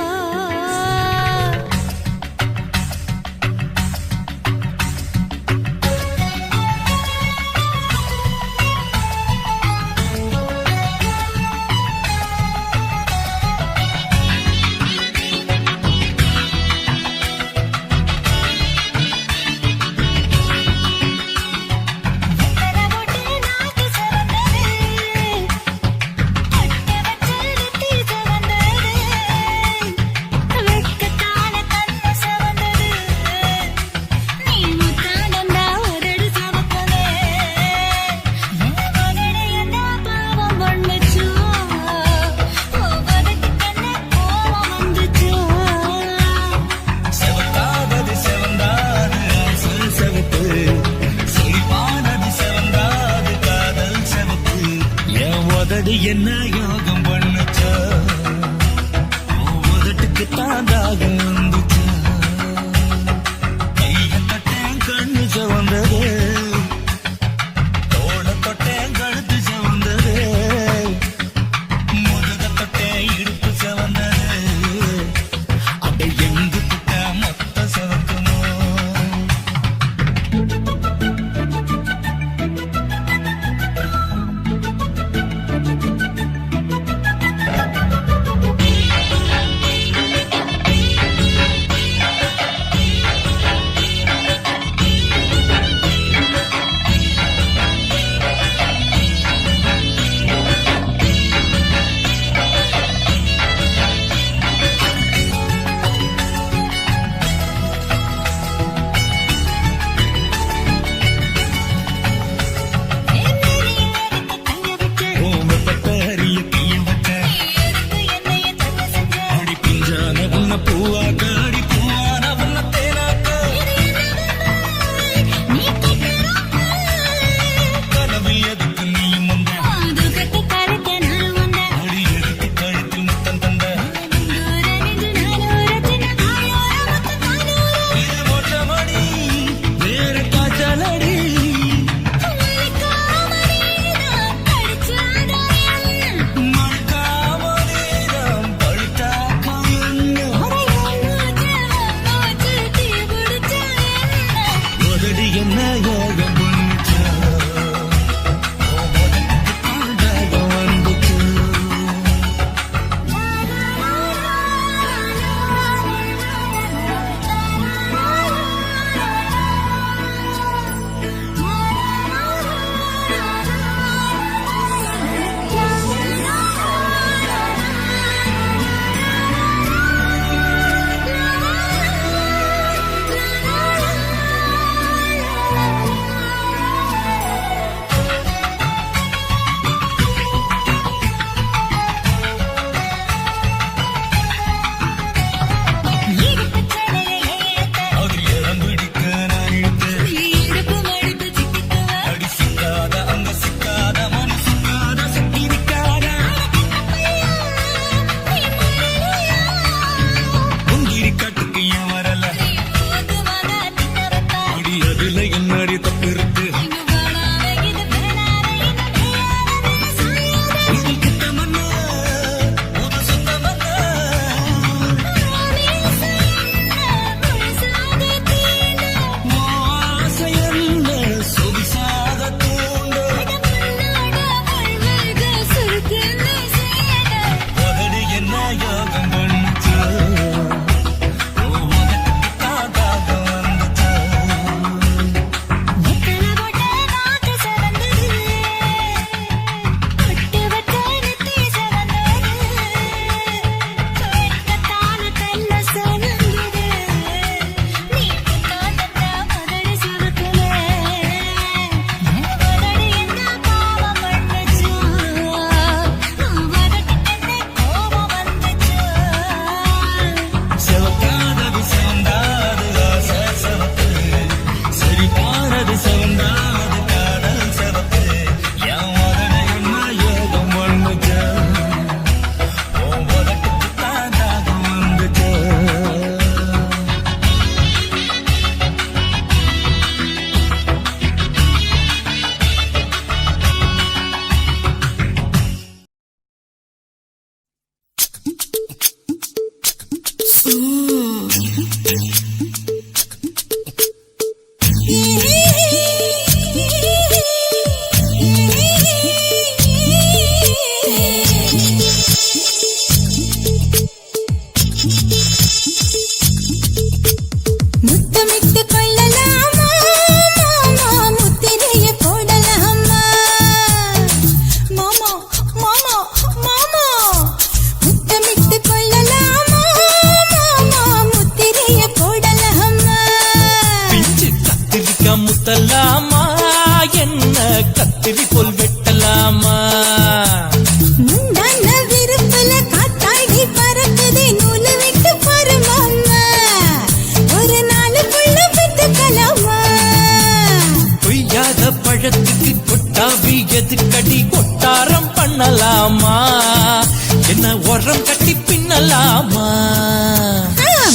கட்டி பின்னலாமா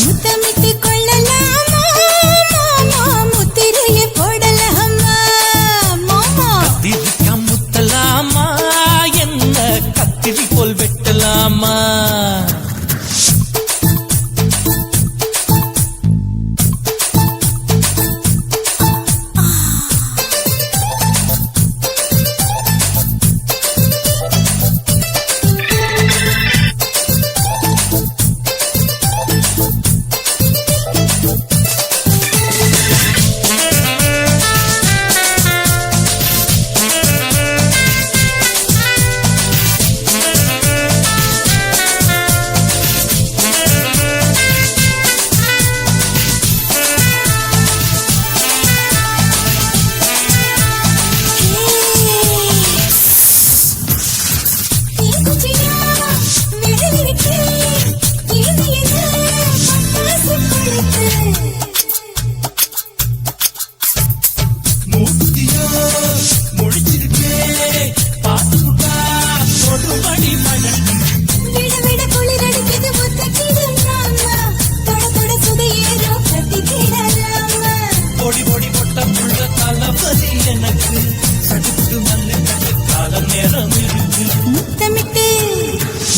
முத்தமிட்டு கொள்ளலாமா மாமா முத்திரையை போடலாமா மாமா கத்திரிக்கா முத்தலாமா என்ன கத்திரி போல் வெட்டலாமா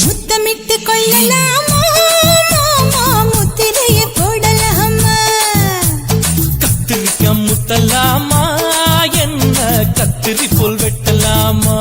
முத்தமிட்டு கொள்ளலாமா மாமா முத்திரையை போடலாமா கத்திரிக்கா முத்தலாமா என்ன கத்திரி போல் வெட்டலாமா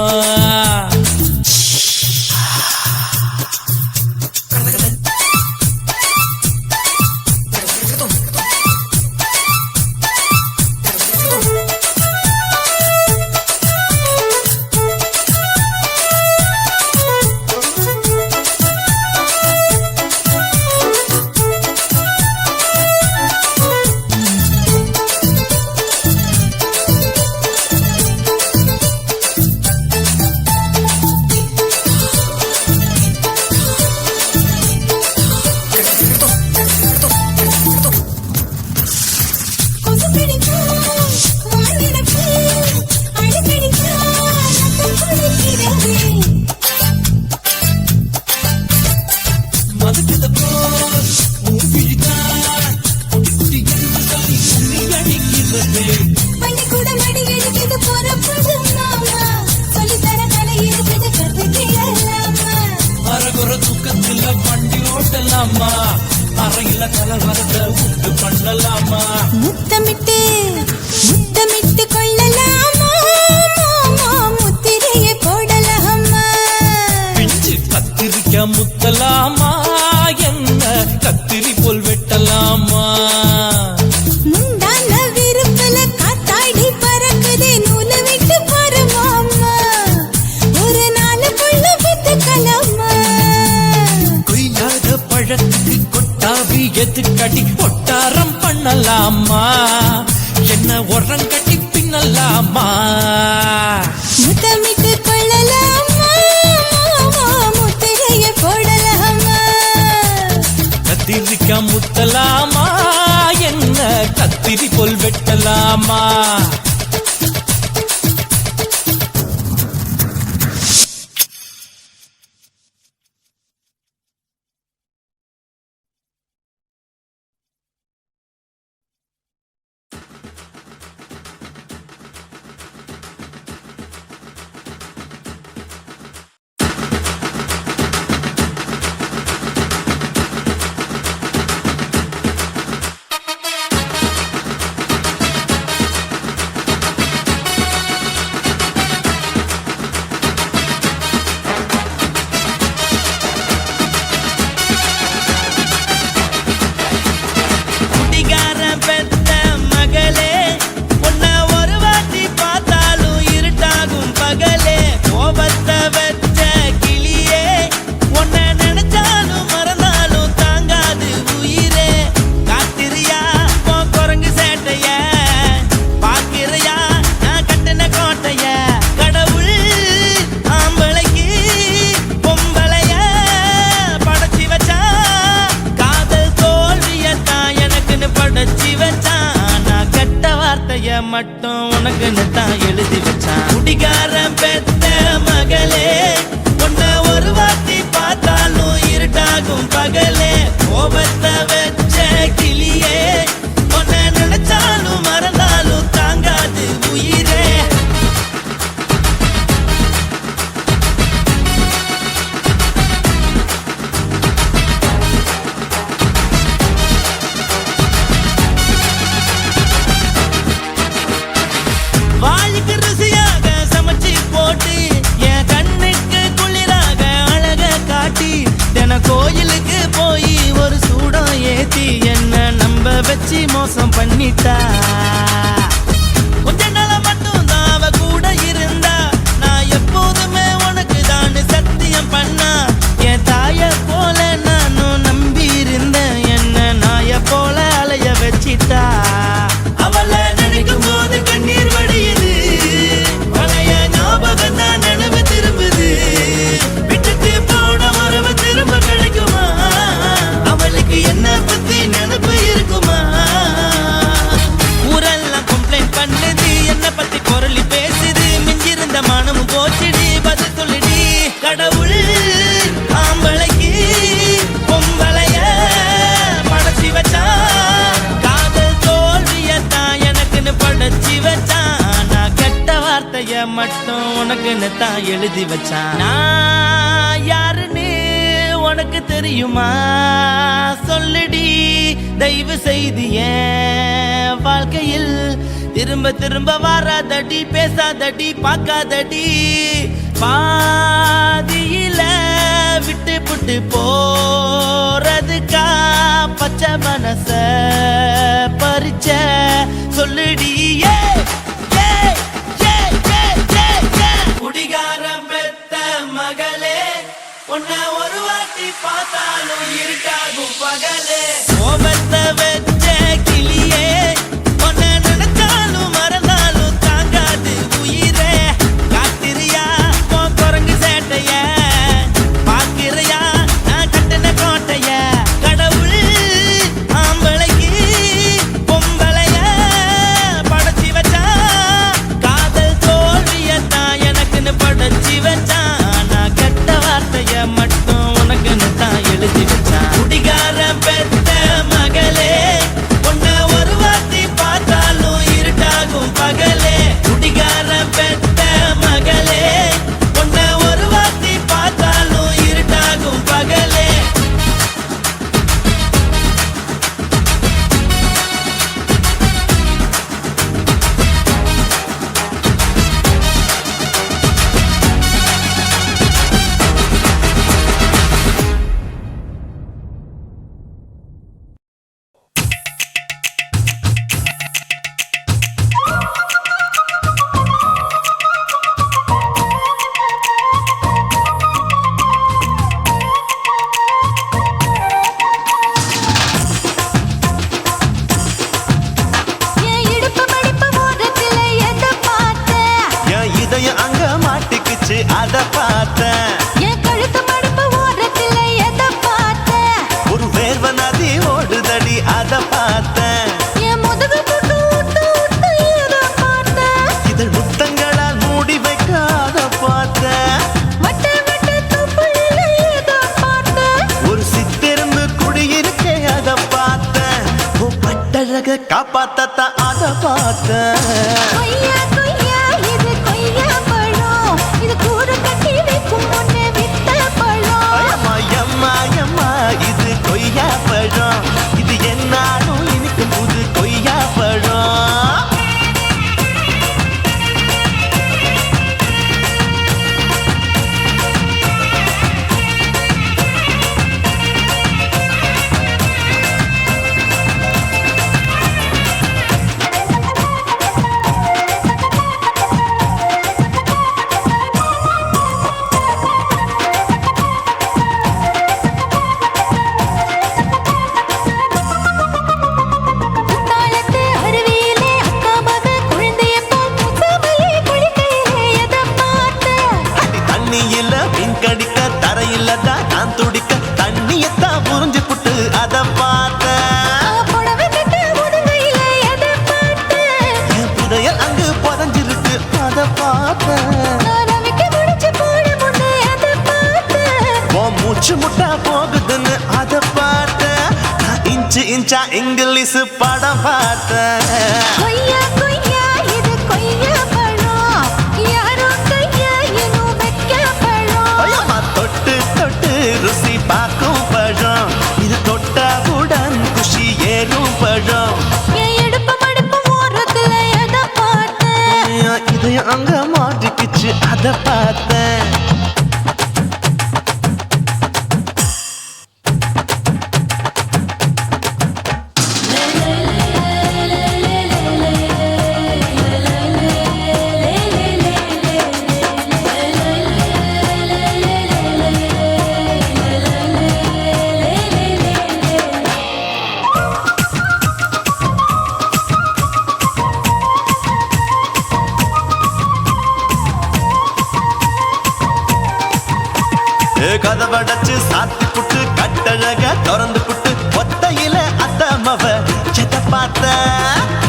முத்தமிட்டு முத்தமிட்டு கொள்ளலாமா மாமா முத்திரையை போடலாமா பிஞ்சு கத்திரிக்கா முத்தலாமா என்ன கத்திரி போல் வெட்டலாமா முந்தான விருப்பல காத்தாடி பறக்குதே நூலை விட்டு பாரு மாமா ஒரு நாளுக்குள்ள வித்துக்கலாமா கொய்யாத பழத்துக்கு கொட்டாவி எதுக்கடி ஒட்டாரம் பண்ணலாமா என்ன உரம் கட்டி பின்னலாமா முத்தமிட்டு கொள்ளலாமா மாமா முத்திரையை போடலாமா கத்திரிக்கா முத்தலாமா என்ன கத்திரி போல் வெட்டலாமா மட்டும் உனக்குன்னு தான் எழுதி வச்சான். குடிகாரன் பெத்த மகளே, உன்னை ஒரு வாட்டி பார்த்தாலும் இருட்டா தினம் கோயிலுக்கு போய் ஒரு சூடம் ஏத்தி என்ன நம்ப வச்சு மோசம் பண்ணிட்டா கொஞ்ச நாள மட்டும் தான் அவ கூட இருந்தா நான் எப்போதுமே உனக்கு தான் சத்தியம் பண்ணா என் தாய போல நானும் நம்பி இருந்தேன் என்ன நாய போல அலைய வச்சிட்டா அவளை நினைக்கும் போது கண்ணீர் வடியுது பழைய ஞாபகம் தான் நினைவு திரும்புது விட்டுட்டு போன உறவு திரும்ப கிடைக்குமா அவளுக்கு என்ன பத்தி நினைப்பு இருக்குமா ஊரெல்லாம் கம்ப்ளைண்ட் பண்ணுது என்ன பத்தி குரலி பேசுது மிஞ்சிருந்த மனமும் போச்சுடி பதில் சொல்லுடி கடவுள் ஆம்பளைக்கு பொம்பளைய படைச்சி வச்சான் காதல் தோல்வியத்தான் எனக்குன்னு படைச்சி வச்சான் நான் கெட்ட வார்த்தைய மட்டும் உனக்குன்னு தான் எழுதி வச்சான் நான் யாருன்னு உனக்கு தெரியுமா சொல்லுடி தயவு செய்து என் வாழ்க்கையில் திரும்ப திரும்ப வராதடி பேசாதடி பார்க்காதடி பாதியில விட்டு புட்டு போறதுக்கா பச்சை மனச பறிச்ச சொல்லுடி குடிகாரம் பெத்த மகளே உன்னை ஒரு வாட்டி பார்த்தாலும் இருக்காகும் பகலே கோபத்தை வச்ச கிளியே உன்னை நினைச்சாலும் மறந்தாலும் தாங்காது உயிரே காத்திரியா உன் குரங்கு சேட்டைய பாக்கிறையா நான் கட்டின கோட்டைய கடவுள் ஆம்பளைக்கு பொம்பளைய படைச்சி வச்சா காதல் தோல்வியத்தான் எனக்குன்னு படைச்சி வச்சான் நான் கெட்ட வார்த்தைய மட்டும் உனக்குன்னு தான் எழுதி வச்சான் குடிகார பெத்த மகளே உன்னை ஒரு வாட்டி பார்த்தாலும் இருட்டாகும் பகலே குடிகார பெத்த மகளே உன்னை ஒரு வாட்டி பார்த்தாலும் இருட்டாகும் பகலே என் இடுப்பு மடிப்பு ஓரத்துல எதை பார்த்தேன் என் இதயம் அங்க மாட்டிக்குச்சு அத பார்த்தேன் என் கழுத்து மடிப்பு ஓரத்துல எதை பார்த்தேன் ஒரு வேர்வ நதி ஓடுதடி அத பார்த்தேன் என் முதுகு புட்டு ஊத்து ஊத்து எதை பார்த்தேன் இதழ் முத்தங்களால் மூடி வைக்க அத பார்த்தேன் வட்ட வட்ட தொப்புளில எதை பார்த்தேன் ஒரு சித்தெரும்பு குடியிருக்கே அத பார்த்தேன் உன் பட்டழக காப்பாத்தத்தான் அத பார்த்தேன் கொய்யா கொய்யா இது கொய்யா பழம் இது கூறு கட்டி வைக்கும் முன்னே வித்த பழம் அம்மா அம்மா அம்மா இது கொய்யா பழம் இது என்னாலும் இனிக்கும் புது கொய்யா பழம் தாளத்து அருவியிலே அக்கா மக குழந்தைய போல் முத்தமல்லி குளிக்கையிலே எதை பார்த்தேன் அடி தண்ணியில மீன் கடிக்க தரையில தான் நான் துடிக்க தண்ணியத்தான் புரிஞ்சு புட்டு அத பார்த்தேன் புடவை கட்ட முதுகையில எதை பார்த்தேன் என் புதையல் அங்கு புதஞ்சிருக்கு அத பார்த்தேன் நான் ரவிக்கு முடிச்சு போட முன்னே எதை பார்த்தேன் உன் மூச்சு முட்டா போகுதுன்னு அத பார்த்தேன் நான் இன்ச்சு இன்ச்சா இங்கிலீஷ் படம் பார்த்தேன் கொய்யா கொய்யா இது கொய்யா பழம் யாரோ கையா இன்னும் வைக்க பழம் ஐயம்மா தொட்டு தொட்டு ருசி பார்க்கும் பழம் இது தொட்டவுடன் குஷி ஏறும் பழம் என் இடுப்பு மடிப்பு ஓரத்துல எதை பார்த்தேன் என் இதயம் அங்க மாட்டிக்கிச்சு அத பார்த்தேன் கதவடைச்சு சாத்தி புட்டு கட்டழக திறந்து புட்டு ஒத்தையில அத்தமவ செத்த பார்த்த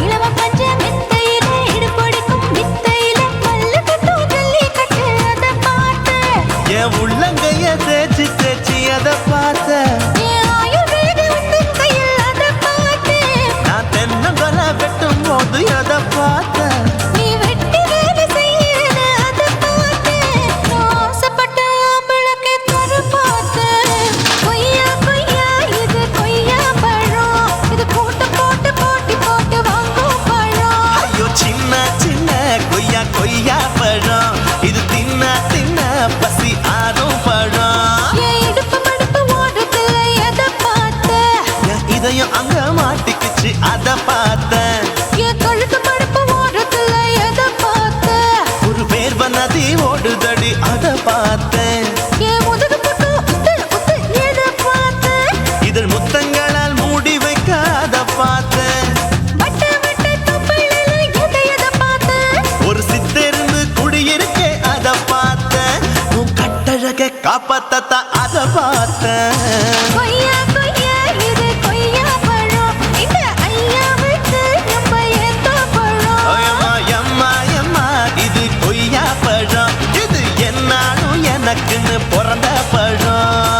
இளவ பஞ்ச மெத்தையில இடுபடிக்கும் வித்தையில பல்லு கட்டும் ஜல்லி கட்டு அத பார்த்து என் உள்ளங்கைய தேய்ச்சி தேய்ச்சி அதை பார்த்த என் ஆயுர்வேத உந்தன் கையில் அத பார்த்து நான் தென்னங்கொலை வெட்டும் போது அதை பார்த்த நீ வெட்டி வேலை செய்யறது அத பார்த்து நான் ஆசைப்பட்ட ஆம்பளுக்கு தர பார்த்து கொய்யா கொய்யா இது கொய்யா பழம் இது போட்டு போட்டு போட்டி போட்டு வாங்கும் பழம் ஐயோ சின்ன சின்ன கொய்யா கொய்யா பழம் இது தின்ன தின்ன பசி ஆறும் பழம் என் இடுப்பு மடுப்பு ஓடுறதுல எதை பார்த்த என் இதயம் அங்க மாட்டிக்கிச்சு அதை பார்த்தேன் என் கழுத்து மடுப்பு ஓடுறதுல எதை பார்த்த ஒரு வேர்வ நதி ஓடுதடி அதை பார்த்தேன் என் முதுகு பக்கம் உத்து உத்து எதை பார்த்த இதழ் முத்தங்களால் மூடி வைக்க அதை பார்த்தேன் வட்ட வட்ட தொப்பையில எதை பார்த்த ஒரு சித்தெருந்து குடியிருக்கே அதை பார்த்தேன் உன் கட்டழக காப்பாத்தத்தா அதை பார்த்தேன் கொய்யா கொய்யா இது கொய்யா பழம் இந்த ஐயாவுக்கு ரொம்ப ஏத்த பழம் எம்மா எம்மா எம்மா இது கொய்யா பழம் இது என்னாலும் எனக்குன்னு பிறந்த பழம்